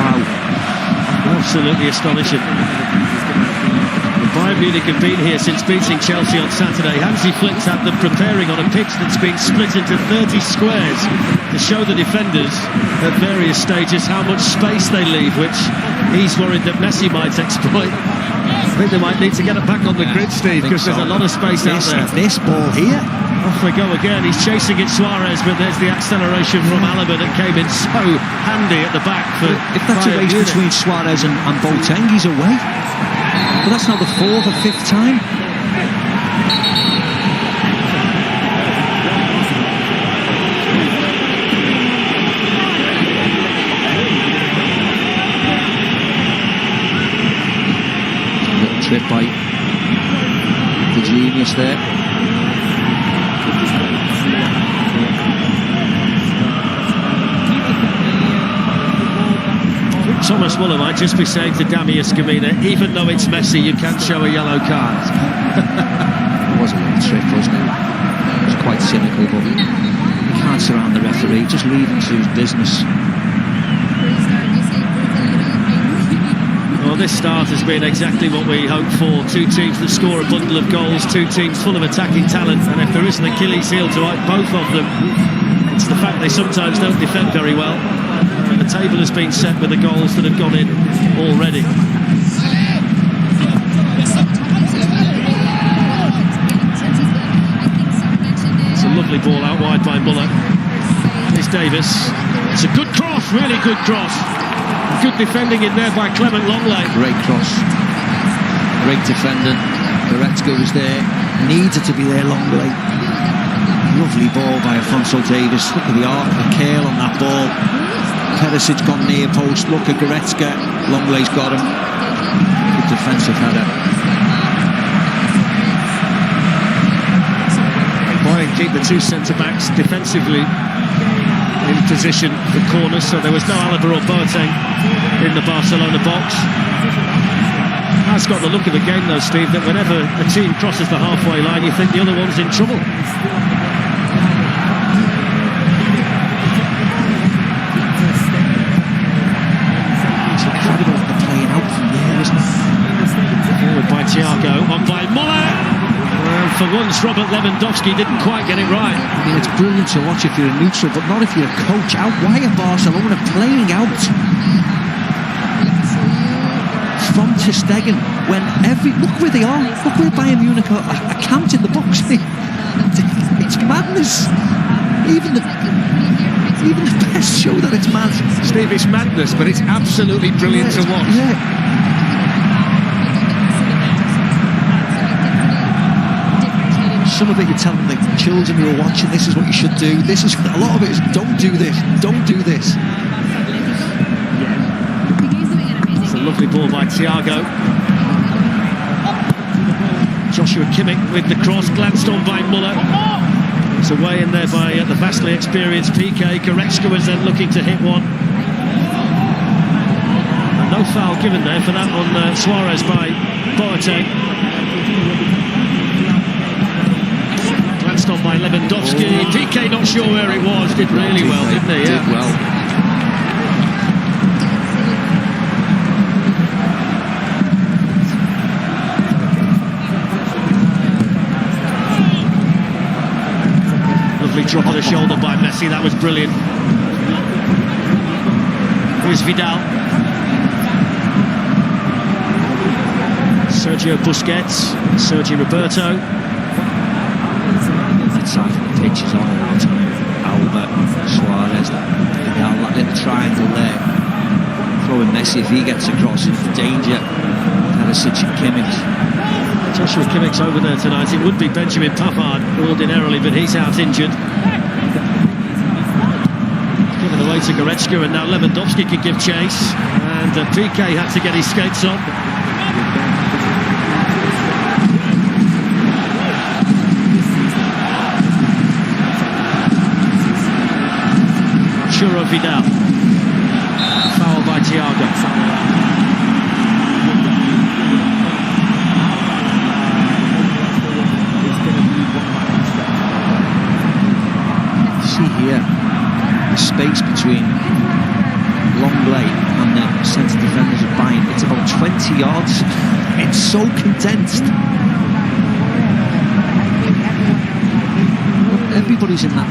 Wow. Absolutely astonishing. Bayern Munich have been here since beating Chelsea on Saturday. Hansi Flick's had them preparing on a pitch that's been split into 30 squares to show the defenders at various stages how much space they leave, which he's worried that Messi might exploit. I think they might need to get it back on the grid, Steve, because there's a lot of space out there. This ball here. Off we go again. He's chasing it, Suarez, but there's the acceleration from Alaba that came in so handy at the back for If that's a race between Suarez and Boateng, he's away. But that's now the 4th or 5th time. Little trip by the genius there. Thomas Muller might just be saying to Dami Escamina, even though it's Messi, you can't show a yellow card. It was a little trick, wasn't it? It was quite cynical, but you can't surround the referee, just leave him to his business. Well, this start has been exactly what we hoped for. 2 teams that score a bundle of goals, 2 teams full of attacking talent, and if there is an Achilles heel to both of them, it's the fact they sometimes don't defend very well. And the table has been set with the goals that have gone in already. It's a lovely ball out wide by Muller. Here's Davis. It's a good cross, really good cross. Good defending in there by Clement Longley. Great cross. Great defending. Goretzka was there. Needed to be there, Longley. Lovely ball by Alphonso Davies. Look at the arc, the curl on that ball. Perisic gone near post. Look at Goretzka. Longley's got him. Good defensive header. Bayern keep the 2 centre-backs defensively in position for corners, so there was no Alaba or Boateng in the Barcelona box. That's got the look of the game, though, Steve, that whenever a team crosses the halfway line, you think the other one's in trouble. It's incredible what they're playing out from there, isn't it? Forward by Thiago, on by Muller. And for once, Robert Lewandowski didn't quite get it right. I mean, it's brilliant to watch if you're a neutral, but not if you're a coach. Why are Barcelona playing out from Ter Stegen when look where they are, look where Bayern Munich are camped in the box. It's madness. Even the best show that it's mad. Steve, it's madness, but it's absolutely brilliant to watch. Yeah. Some of it you're telling the children who are watching, this is what you should do. This is a lot of it is don't do this, don't do this. It's a lovely ball by Thiago. Joshua Kimmich with the cross, glanced on by Muller. It's away in there by the vastly experienced PK. Goretzka was then looking to hit one. And no foul given there for that on Suarez by Boateng. Glanced on by Lewandowski. PK not sure where it was. Did really well, didn't he? Did well. Drop of the shoulder by Messi, that was brilliant. Here's Vidal. Sergio Busquets, Sergi Roberto. That side of the pitch is all about Albert, Suarez, Vidal, that little triangle there. Throwing Messi, if he gets across, it's danger. Perisic and Kimmich. Joshua Kimmich's over there tonight. It would be Benjamin Pavard ordinarily, but he's out injured. Given away to Goretzka, and now Lewandowski can give chase. And PK had to get his skates on. Arturo Vidal. Foul by Thiago. Here, the space between Longley and the centre defenders of Bayern, it's about 20 yards. It's so condensed. Everybody's in that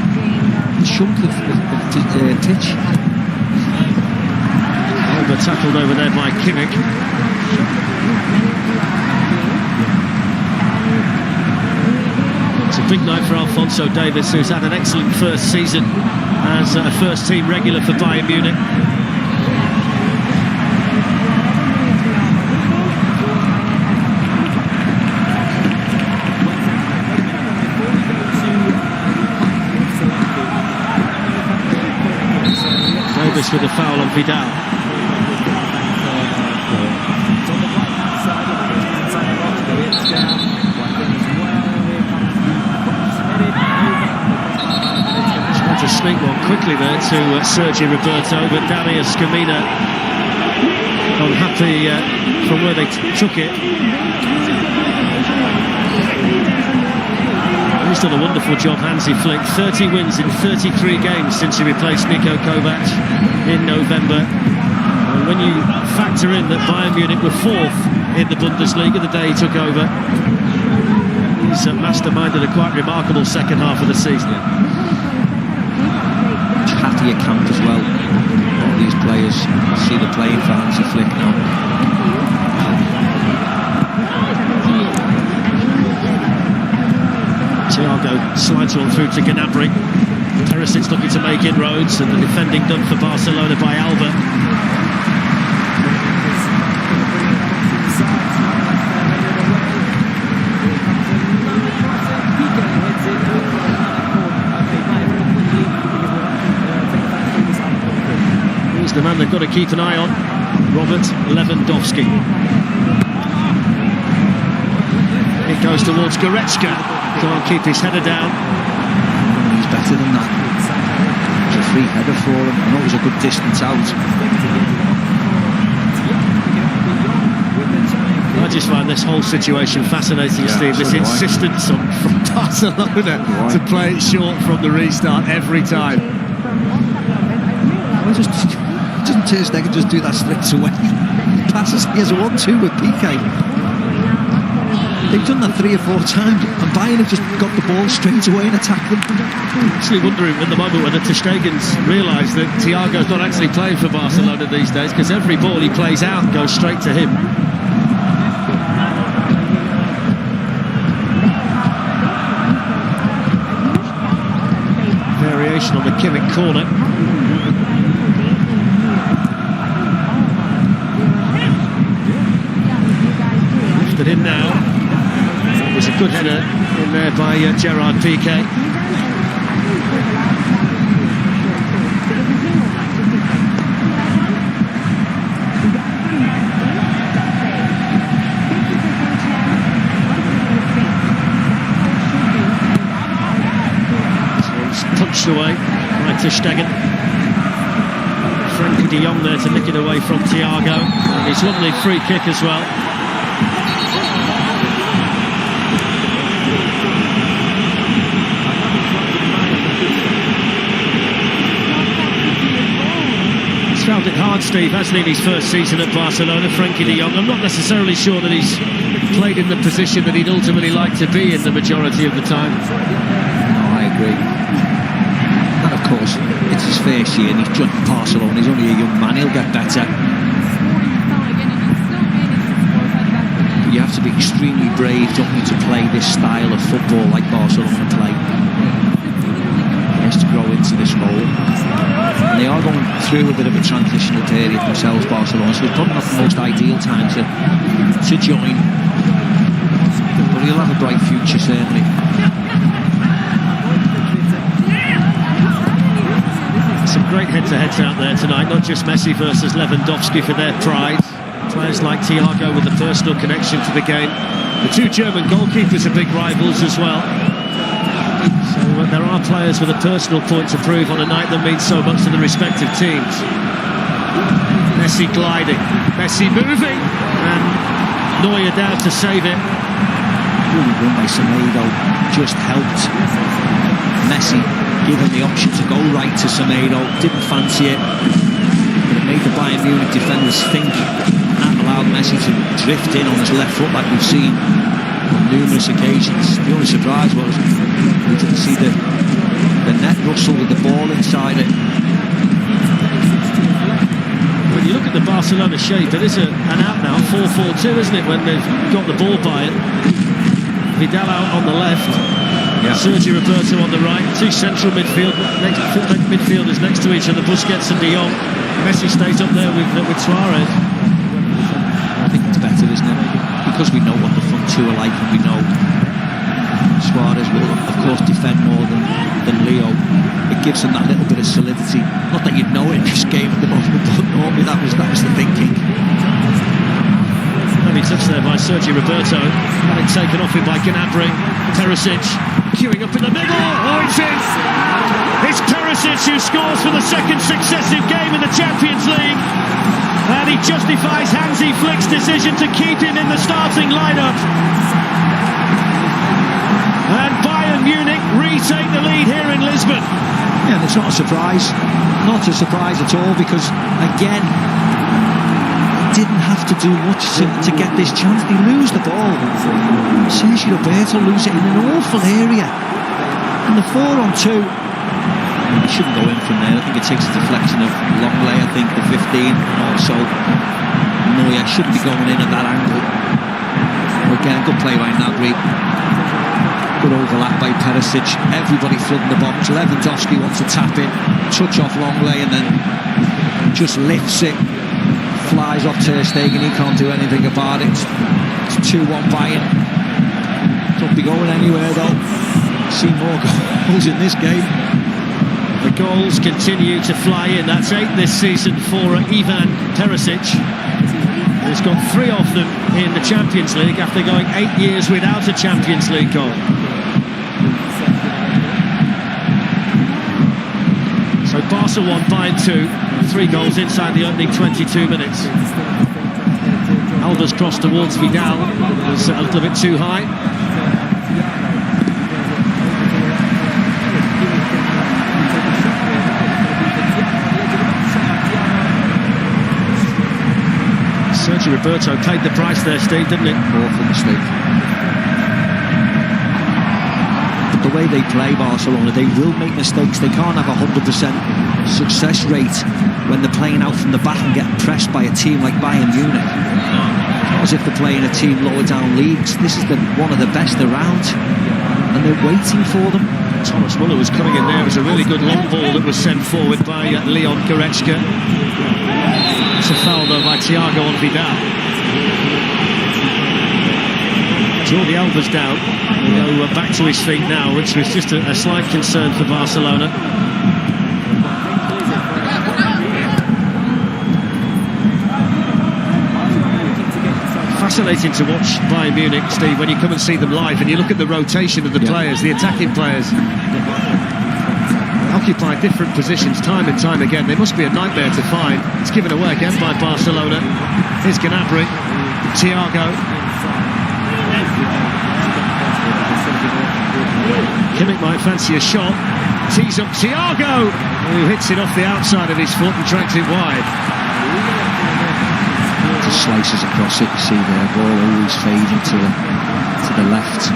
chunk of pitch. Over tackled over there by Kimmich. It's a big night for Alphonso Davies, who's had an excellent first season as a first-team regular for Bayern Munich. Davies with a foul on Vidal. To sneak one quickly there to Sergi Roberto, but Dani Escamina unhappy from where they took it. He's done a wonderful job, Hansi Flick. 30 wins in 33 games since he replaced Niko Kovac in November. And when you factor in that Bayern Munich were 4th in the Bundesliga the day he took over, he's masterminded a quite remarkable second half of the season. Happier camp as well. All these players see the playing for Hansi Flick now. Thiago slides one through to Gnabry. Perisic looking to make inroads, and the defending done for Barcelona by Alba. The man they've got to keep an eye on, Robert Lewandowski. It goes towards Goretzka. Can't keep his header down. He's better than that. free header for him. I know it was a good distance out. I just find this whole situation fascinating, Steve. This insistence from Barcelona to play it short from the restart every time. Well, doesn't Ter Stegen just do that straight away? He passes, he has a 1-2 with Piqué. They've done that 3 or 4 times, and Bayern have just got the ball straight away and attacked them. I'm actually wondering at the moment whether Ter Stegen's realised that Thiago's not actually playing for Barcelona these days, because every ball he plays out goes straight to him. Variation on the Kimmich corner. Lifted in now. It was a good header in there by Gerard Piqué. Punched away by Ter Stegen. Frenkie de Jong there to nick it away from Thiago. And his lovely free kick as well. He's found it hard, Steve, hasn't he, in his first season at Barcelona, Frenkie de Jong. I'm not necessarily sure that he's played in the position that he'd ultimately like to be in the majority of the time. No, I agree. And of course, it's his first year and he's joined Barcelona. He's only a young man, he'll get better. But you have to be extremely brave, don't you, to play this style of football like Barcelona play. He has to grow into this role. And they are going through a bit of a transitional period themselves, Barcelona, so it's probably not the most ideal time to join. But he'll have a bright future, certainly. Some great head-to-heads out there tonight, not just Messi versus Lewandowski for their pride. Players like Thiago with a personal connection to the game. The 2 German goalkeepers are big rivals as well. So there are players with a personal point to prove on a night that means so much to the respective teams. Messi gliding, Messi moving, and Neuer down to save it. Really run by Semedo, just helped Messi, given the option to go right to Semedo, didn't fancy it, but it made the Bayern Munich defenders think and allowed Messi to drift in on his left foot like we've seen on numerous occasions. The only surprise was we didn't see the net rustle with the ball inside it. When you look at the Barcelona shape, it is an out-now 4-4-2, isn't it, when they've got the ball by it. Vidal out on the left. Sergio Roberto on the right, 2 central midfielders next to each other, Busquets and de Jong. Messi stays up there with Suarez. I think it's better, isn't it? Because we know what the front 2 are like, and we know Suarez will, of course, defend more than Leo. It gives them that little bit of solidity. Not that you'd know it in this game at the moment, but normally that was the thinking. Lovely touch there by Sergio Roberto, and it taken off him by Gnabry. Perisic queuing up in the middle. Oh, it's in! It's Perisic who scores for the 2nd successive game in the Champions League, and he justifies Hansi Flick's decision to keep him in the starting lineup. And Bayern Munich retake the lead here in Lisbon. Yeah, it's not a surprise. Not a surprise at all, because again, didn't have to do much to get this chance. They lose the ball. Sergio Roberto lose it in an awful area. And the 4-on-2, he shouldn't go in from there. I think it takes a deflection of Longley, I think, the 15. Also, Neuer shouldn't be going in at that angle. Again, good play by Gnabry. Good overlap by Perisic. Everybody flooding the box. Lewandowski wants to tap in, touch off Longley, and then just lifts it. Flies off Ter Stegen, he can't do anything about it. It's 2-1 Bayern. Don't be going anywhere though. See more goals in this game. The goals continue to fly in. That's 8 this season for Ivan Perisic. He's got 3 of them in the Champions League after going 8 years without a Champions League goal. So So Barca 1, Bayern 2. 3 goals inside the opening 22 minutes. Alba's cross towards Vidal was a little bit too high. Sergio Roberto paid the price there, Steve, didn't it? Awful mistake. But the way they play Barcelona, they will make mistakes. They can't have a 100% success rate when they're playing out from the back and getting pressed by a team like Bayern Munich. Not as if they're playing a team lower down leagues. This is one of the best around, and they're waiting for them. Thomas Muller was coming in there. It was a really good long ball that was sent forward by Leon Goretzka. It's a foul though by Thiago on Vidal. Jordi Alba's down. He'll go back to his feet now, which was just a slight concern for Barcelona. Fascinating to watch Bayern Munich, Steve, when you come and see them live and you look at the rotation of the players, the attacking players. Occupy different positions time and time again. They must be a nightmare to find. It's given away again by Barcelona. Here's Gnabry, Thiago. Kimmich might fancy a shot. Tees up Thiago, who hits it off the outside of his foot and drags it wide. Just slices across it. You see the ball always fading to the left.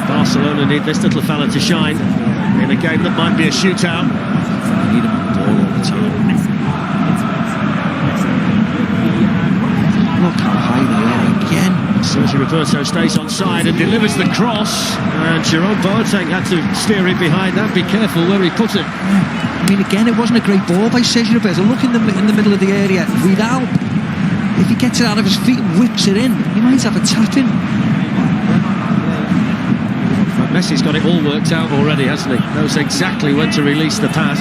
Barcelona need this little fella to shine in a game that might be a shootout. They need him on the ball all the time. Look how high they are again. Sergio Roberto stays on side and delivers the cross, and Jerome Boateng had to steer it behind that. Be careful where he put it. I mean, again, it wasn't a great ball by Sergio Roberto. Look in the middle of the area. Vidal, if he gets it out of his feet and whips it in, he might have a tap in. Messi's got it all worked out already, hasn't he? Knows exactly when to release the pass.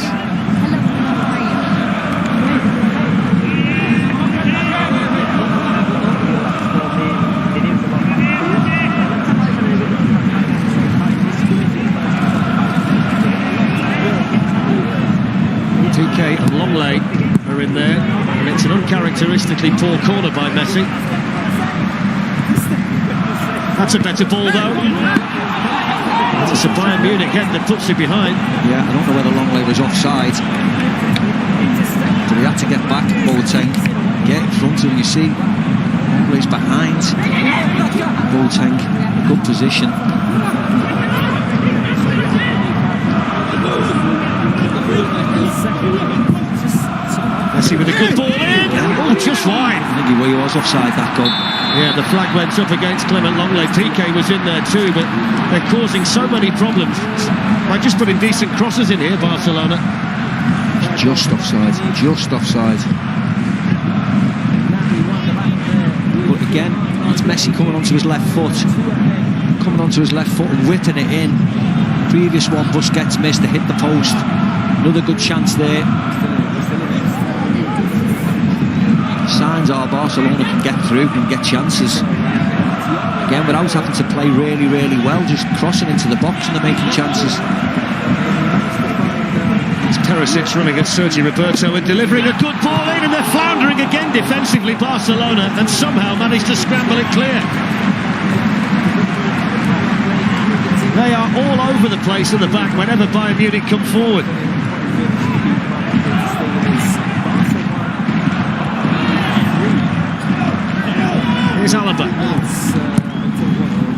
TK and Longley are in there, and it's an uncharacteristically poor corner by Messi. That's a better ball though. It's a Bayern Munich head that puts it behind. Yeah, I don't know whether Longley was offside, but he had to get back. Boateng get in front of him. You see, Longley's behind. Boateng, good position. Messi with a good ball in. Oh, just wide. I think he was offside that goal. Yeah, the flag went up against Clement Longley. PK was in there too, but they're causing so many problems by just putting decent crosses in here, Barcelona. Just offside, just offside. But again, it's Messi coming onto his left foot. Coming onto his left foot and whipping it in. Previous one, Busquets missed, to hit the post. Another good chance there. Signs are Barcelona can get through, can get chances. Again, without having to play really, really well, just crossing into the box and they're making chances. It's Perisic running at Sergio Roberto and delivering a good ball in, and they're floundering again defensively, Barcelona, and somehow managed to scramble it clear. They are all over the place at the back whenever Bayern Munich come forward. Here's Alaba.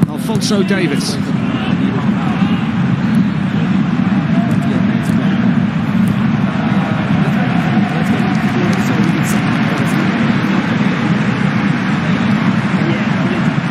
Alphonso Davies.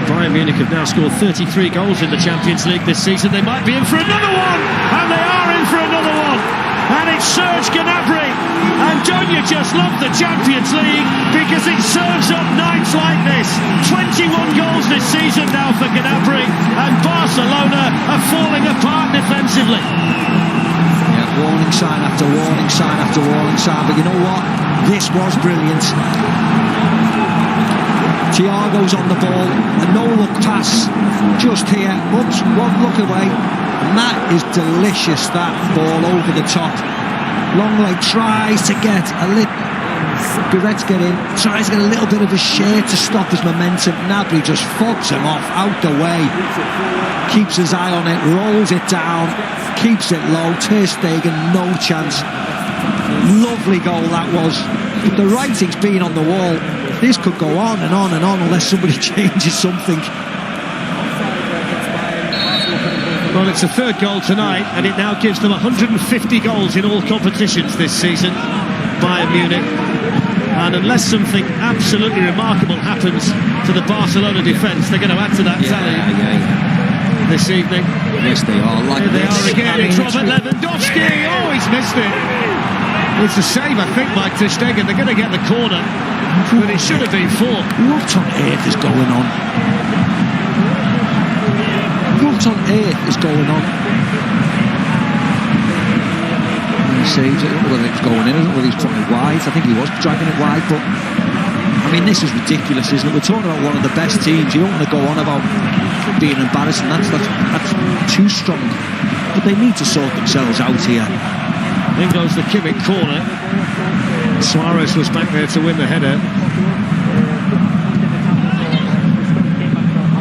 Bayern Munich have now scored 33 goals in the Champions League this season. They might be in for another one, and they are in for another one. And it's Serge Gnabry. And don't you just love the Champions League, because it serves up nights like this. 21 goals this season now for Gnabry, and Barcelona are falling apart defensively. Yeah, warning sign after warning sign after warning sign, but you know what? This was brilliant. Thiago's on the ball, a no-look pass, just here, oops, one look away, and that is delicious, that ball over the top. Longley tries to get a little, Goretzka in, tries to get a little bit of a share to stop his momentum. Gnabry just fobs him off, out the way, keeps his eye on it, rolls it down, keeps it low. Ter Stegen, no chance. Lovely goal that was, but the writing's been on the wall. This could go on and on and on unless somebody changes something. Well, it's the third goal tonight, and it now gives them 150 goals in all competitions this season, Bayern Munich. And unless something absolutely remarkable happens to the Barcelona defence, they're going to add to that tally this evening. Yes, they are. Like Here they are again. It's Robert Lewandowski. Oh, he's missed it. It's a save, I think, by Ter Stegen. They're going to get the corner, but it should have been 4. What on earth is going on? What on earth is going on? He saves it. I don't know whether it's going in, I don't know whether he's putting it wide. I think he was dragging it wide, but I mean, this is ridiculous, isn't it? We're talking about one of the best teams. You don't want to go on about being embarrassing. That's too strong. But they need to sort themselves out here. In goes the Kimmich corner. Suarez was back there to win the header.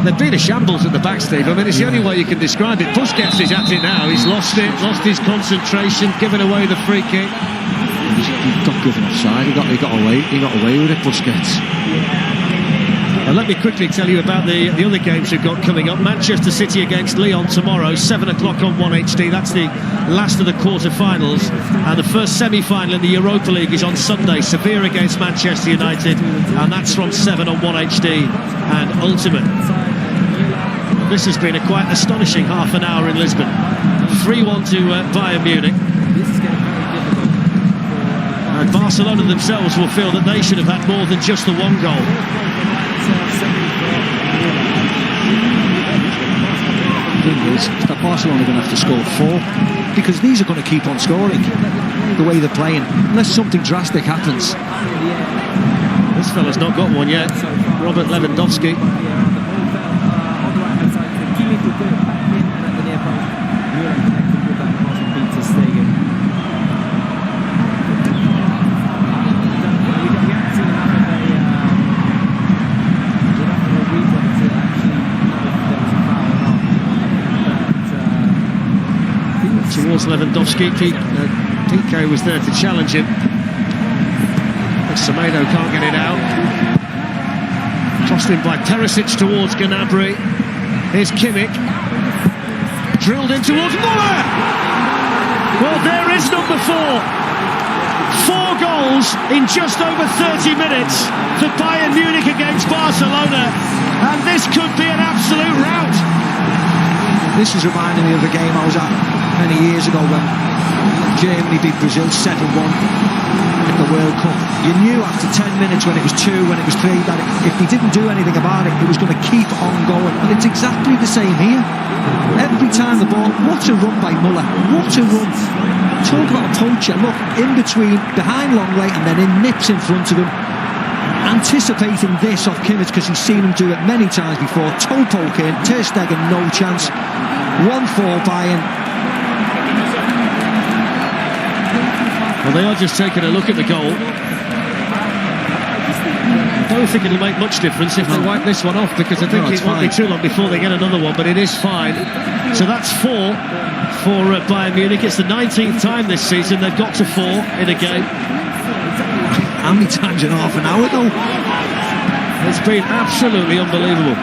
They've been a shambles at the back, Steve. I mean, it's the only way you can describe it. Busquets is at it now. He's lost it, lost his concentration, given away the free kick. He got given offside. He got away with it, Busquets. And let me quickly tell you about the other games we've got coming up. Manchester City against Lyon tomorrow, 7 o'clock on 1HD. That's the last of the quarter-finals. And the first semi-final in the Europa League is on Sunday. Sevilla against Manchester United. And that's from 7 on 1HD and Ultimate. This has been a quite astonishing half an hour in Lisbon. 3-1 to Bayern Munich. And Barcelona themselves will feel that they should have had more than just the one goal. The thing is that Barcelona are going to have to score 4 because these are going to keep on scoring the way they're playing unless something drastic happens. This fella's not got one yet. Robert Lewandowski. Towards Lewandowski, Piqué was there to challenge him. But Semedo can't get it out. Crossed in by Perisic towards Gnabry. Here's Kimmich. Drilled in towards Muller! Well, there is number 4. 4 goals in just over 30 minutes for Bayern Munich against Barcelona. And this could be an absolute rout. This is reminding me of a game I was at many years ago when Germany beat Brazil 7-1 in the World Cup. You knew after 10 minutes when it was 2, when it was 3, that if we didn't do anything about it, it was going to keep on going. And it's exactly the same here. Every time the ball, what a run by Muller, what a run. Talk about a poacher. Look, in between, behind Longley, and then in nips in front of him. Anticipating this off Kimmich because he's seen him do it many times before. Toe poke in, Ter Stegen no chance. 1-4 Bayern. Well, they are just taking a look at the goal. I don't think it'll make much difference if they wipe this one off, because I think it won't be too long before they get another one, but it is fine. So that's 4 for Bayern Munich. It's the 19th time this season they've got to 4 in a game. How many times in half an hour, though? It's been absolutely unbelievable.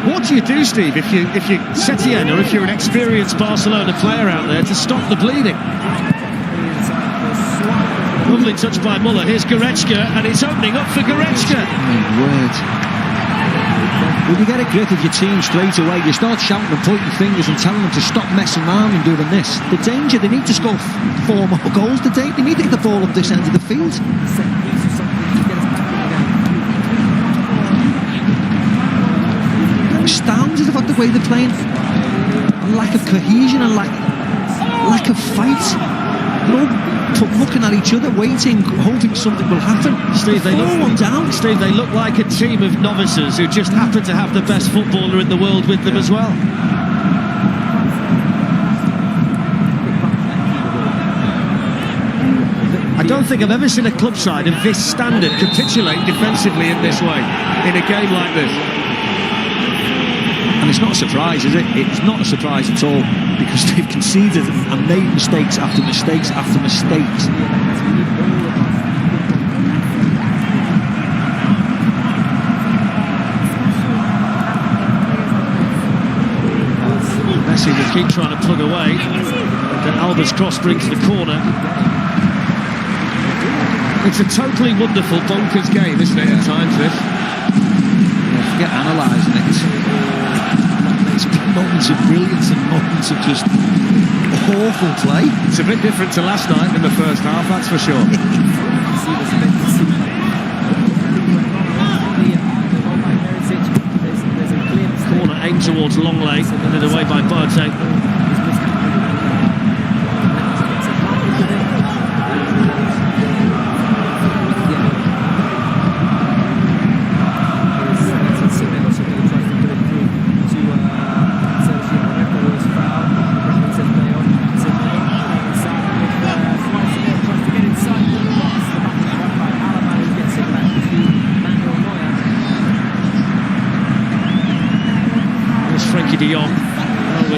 What do you do, Steve, if you're Setien or if you're an experienced Barcelona player out there to stop the bleeding? Lovely touch by Muller. Here's Goretzka, and it's opening up for Goretzka. My word. When you get a grip of your team straight away, you start shouting and pointing fingers and telling them to stop messing around and doing this. The danger, they need to score 4 more goals today. They need to get the ball up this end of the field. I'm astounded about the way they're playing. A lack of cohesion and lack lack of fight. They're all looking at each other, waiting, hoping something will happen. Steve, they look like a team of novices who just happen to have the best footballer in the world with them as well. I don't think I've ever seen a club side of this standard capitulate defensively in this way, in a game like this. And it's not a surprise, is it? It's not a surprise at all, because they've conceded and made mistakes after mistakes after mistakes. Messi will keep trying to plug away. Then Alba's cross brings the corner. It's a totally wonderful, bonkers game, isn't it, at times, this? Yeah, forget analysing it. There's moments of brilliance and moments of just awful play. It's a bit different to last night in the first half, that's for sure. Corner aimed towards Longley, headed away by Boateng.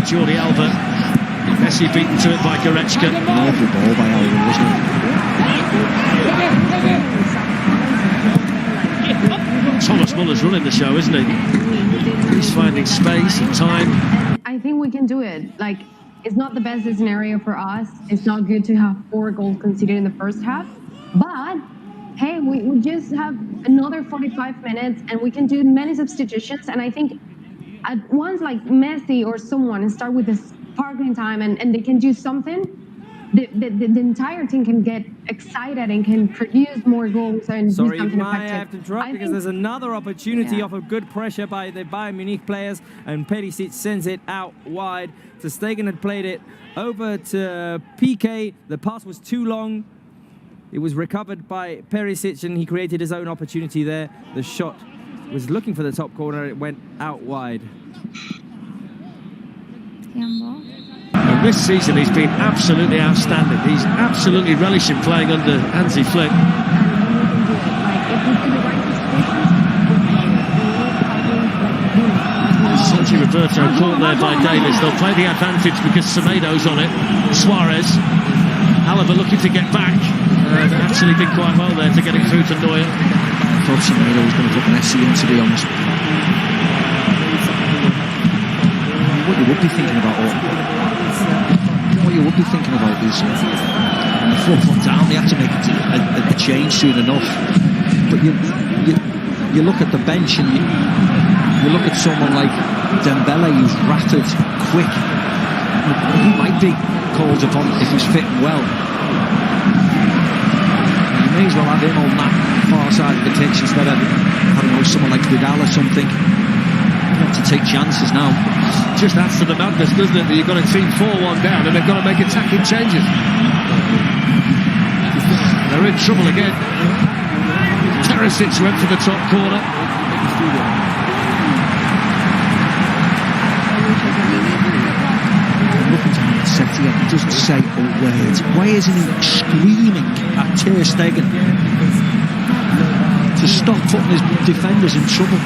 Jordi Alba. Messi beaten to it by Goretzka. Awful ball by Alba, wasn't it? Thomas Muller's running the show, isn't he? He's finding space and time. I think we can do it. Like, it's not the best scenario for us. It's not good to have 4 goals conceded in the first half. But, hey, we just have another 45 minutes and we can do many substitutions. And I think at once, like Messi or someone, start with the sparkling time and they can do something, the entire team can get excited and can produce more goals and do something effective. I have to drop because there's another opportunity off of good pressure by the Bayern Munich players, and Perisic sends it out wide. Ter Stegen had played it over to Piqué. The pass was too long. It was recovered by Perisic and he created his own opportunity there. The shot was looking for the top corner, it went out wide. And this season he's been absolutely outstanding. He's absolutely relishing playing under Hansi Flick. Sergio Roberto caught there by Davis. They'll play the advantage because Semedo's on it. Suarez. Alaba looking to get back. Actually did quite well there to getting through to Neuer. I thought Semedo was going to put Messi in, to be honest. What you would be thinking about, is on the 4-foot down, they have to make a change soon enough. But you look at the bench and you look at someone like Dembele, who's rapid, quick. He might be called upon if he's fitting well. You may as well have him on that far side of the pitch instead of, I don't know, someone like Vidal or something. You have to take chances now. Just adds to the madness, doesn't it, that you've got a team 4-1 down and they've got to make attacking changes. They're in trouble again. Perisic went for the top corner. He doesn't say a word. Why isn't he screaming at Ter Stegen to stop putting his defenders in trouble?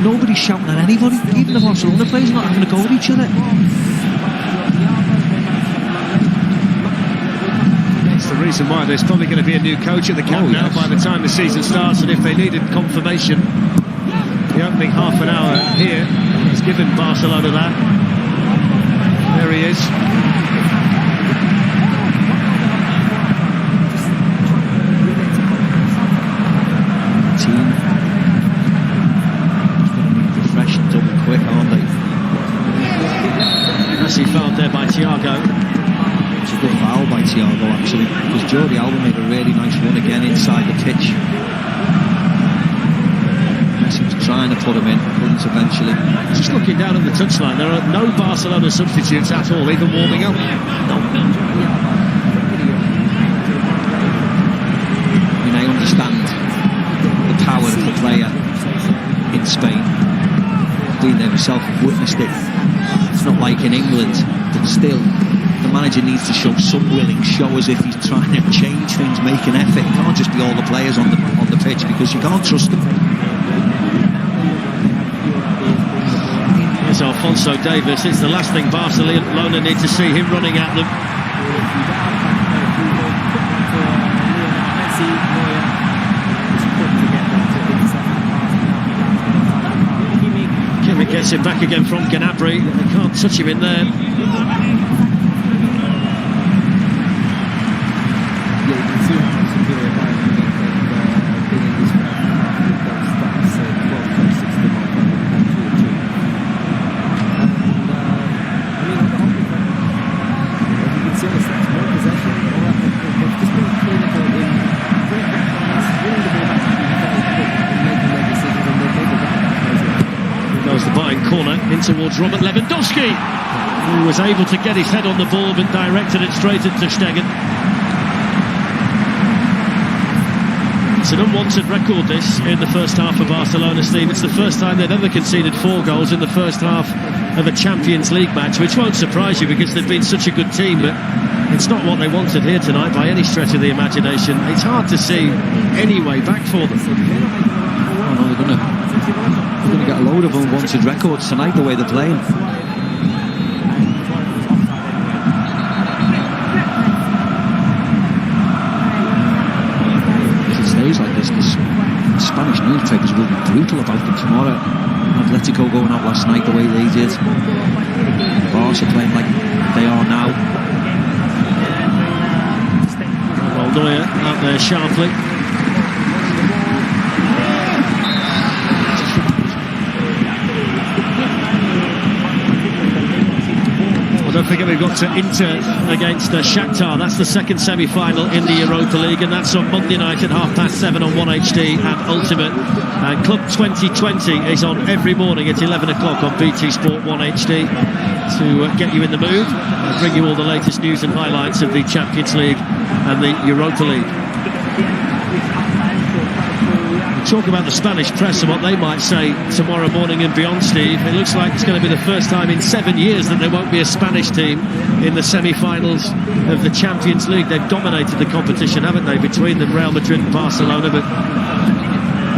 Nobody's shouting at anybody. Even the Barcelona players are not having a go at each other. That's the reason why there's probably going to be a new coach at the Camp Nou by the time the season starts, and if they needed confirmation, the opening half an hour here has given Barcelona that. There he is. Team refreshed double quick, aren't they? Messi fouled there by Thiago. It's a good foul by Thiago, actually, because Jordi Alba made a really nice run again inside the pitch. Messi was trying to put him in, couldn't eventually. Just looking down at the touchline, there are no Barcelona substitutes at all, even warming up. I mean, I understand the power of the player in Spain. Being there myself, I've witnessed it. It's not like in England, but still, the manager needs to show some willing, show as if he's trying to change things, make an effort. It can't just be all the players on the pitch, because you can't trust them. Here's Alphonso Davies. It's the last thing Barcelona need to see, him running at them. Kimmich gets it back again from Gnabry. They can't touch him in there. Towards Robert Lewandowski, who was able to get his head on the ball but directed it straight into Stegen. It's an unwanted record, this, in the first half of Barcelona, Steve. It's the first time they've ever conceded 4 goals in the first half of a Champions League match, which won't surprise you because they've been such a good team, but it's not what they wanted here tonight by any stretch of the imagination. It's hard to see any way back for them. Oh, no, they're going to get a load of unwanted records tonight, the way they're playing. If it stays like this, the Spanish newspapers will be brutal about them tomorrow. Atletico going out last night the way they did. Barca playing like they are now. Well, Neuer out there sharply. Don't forget we've got to Inter against Shakhtar. That's the second semi-final in the Europa League, and that's on Monday night at 7:30 on 1HD and Ultimate. And Club 2020 is on every morning at 11 o'clock on BT Sport 1HD to get you in the mood and bring you all the latest news and highlights of the Champions League and the Europa League. Talk about the Spanish press and what they might say tomorrow morning and beyond, Steve. It looks like it's going to be the first time in 7 years that there won't be a Spanish team in the semi-finals of the Champions League. They've dominated the competition, haven't they, between them, Real Madrid and Barcelona, but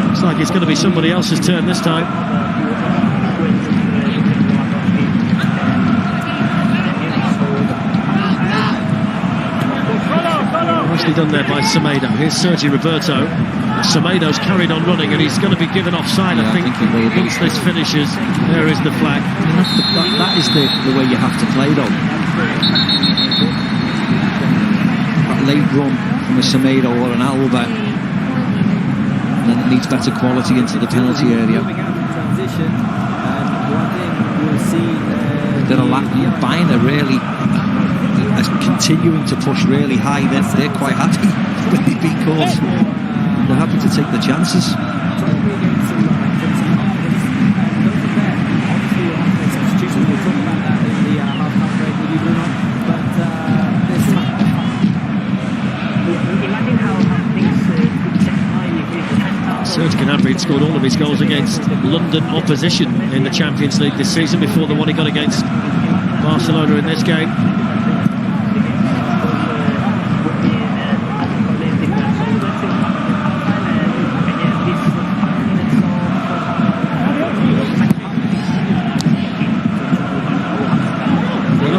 looks like it's going to be somebody else's turn this time. Nicely done there by Semedo. Here's Sergi Roberto. Semedo's carried on running and he's going to be given offside, I think once this finishes. There is the flag. That is the way you have to play, though. That late run from a Semedo or an Alba, and then it needs better quality into the penalty area. They're Bayern are really continuing to push really high. They're quite happy with the big calls. They're happy to take the chances. Serge Gnabry had scored all of his goals against London opposition in the Champions League this season before the one he got against Barcelona in this game.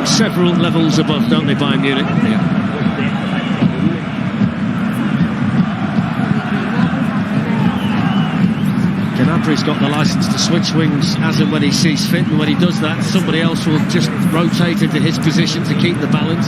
Several levels above, don't they, Bayern Munich? Yeah. Gnabry's got the licence to switch wings as and when he sees fit, and when he does that, somebody else will just rotate into his position to keep the balance.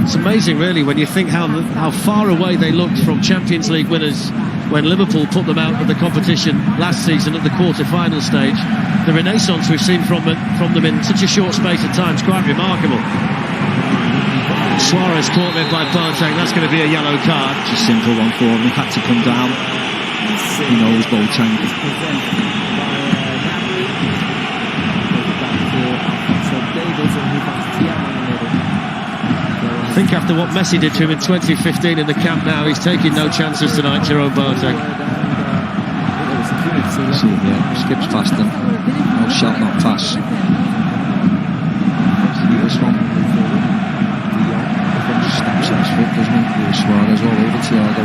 It's amazing, really, when you think how far away they looked from Champions League winners when Liverpool put them out of the competition last season at the quarter-final stage. The renaissance we've seen from them in such a short space of time is quite remarkable. Suarez caught there by Boateng. That's going to be a yellow card. It's a simple one for him. He had to come down. He knows Boateng. I think after what Messi did to him in 2015 in the Camp Nou, he's taking no chances tonight, Jerome Boateng. See him, yeah. Skips past him. No shot, not pass. This one. Stamps on his foot, doesn't he? Suarez all over Thiago.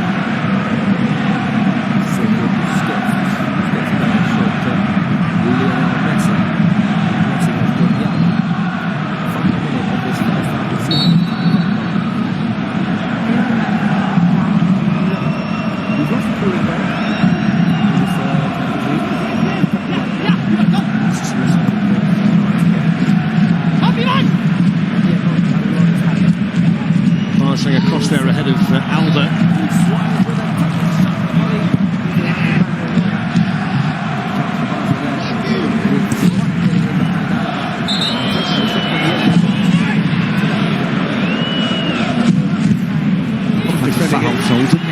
Across there ahead of Alba.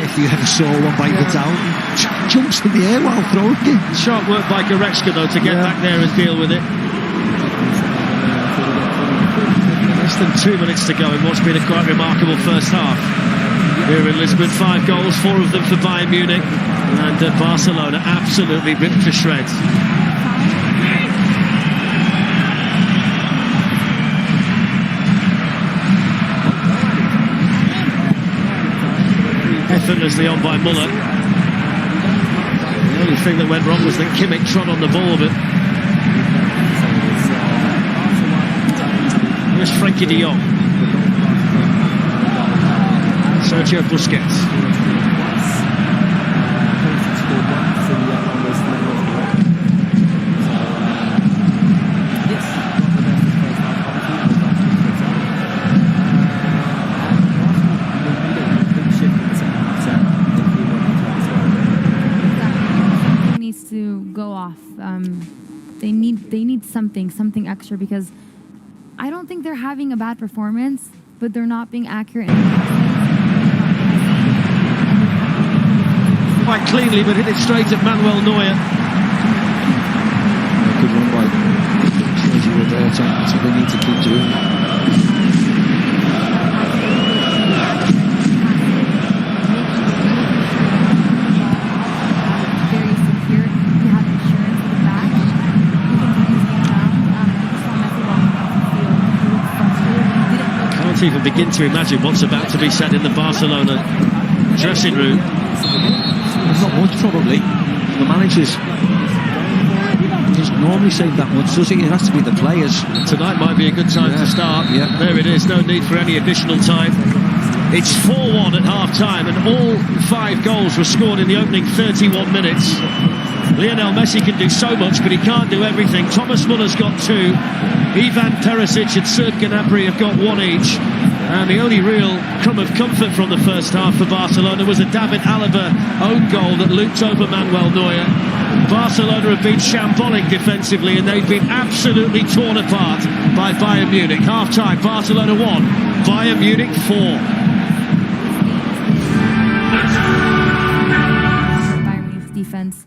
If you ever saw one bite the down, jumps in the air while throwing it. Sharp work by Goretzka though to get back there and deal with it. Less than 2 minutes to go in what's been a quite remarkable first half here in Lisbon. 5 goals, 4 of them for Bayern Munich, and Barcelona absolutely ripped to shreds. Effortlessly on by Muller. The only thing that went wrong was that Kimmich trod on the ball, but here's Frenkie de Jong. Sergio Busquets. Needs to go off. They need something extra, because I don't think they're having a bad performance, but they're not being accurate. Quite cleanly, but hit it straight at Manuel Neuer. Good run by Sergio Roberto. That's what they need to keep doing. Very secure. You have insurance in the back. You can turn this game around. Just saw Messi walking off the field. He looked frustrated. Can't even begin to imagine what's about to be said in the Barcelona dressing room. Not much, probably. The managers doesn't normally say that much, does he? It has to be the players. Tonight might be a good time to start. Yeah. There it is, no need for any additional time. It's 4-1 at half-time, and all 5 goals were scored in the opening 31 minutes. Lionel Messi can do so much, but he can't do everything. Thomas Muller's got 2. Ivan Perisic and Serge Gnabry have got 1 each. And the only real crumb of comfort from the first half for Barcelona was a David Alaba own goal that looped over Manuel Neuer. Barcelona have been shambolic defensively, and they've been absolutely torn apart by Bayern Munich. Half-time, Barcelona 1, Bayern Munich 4.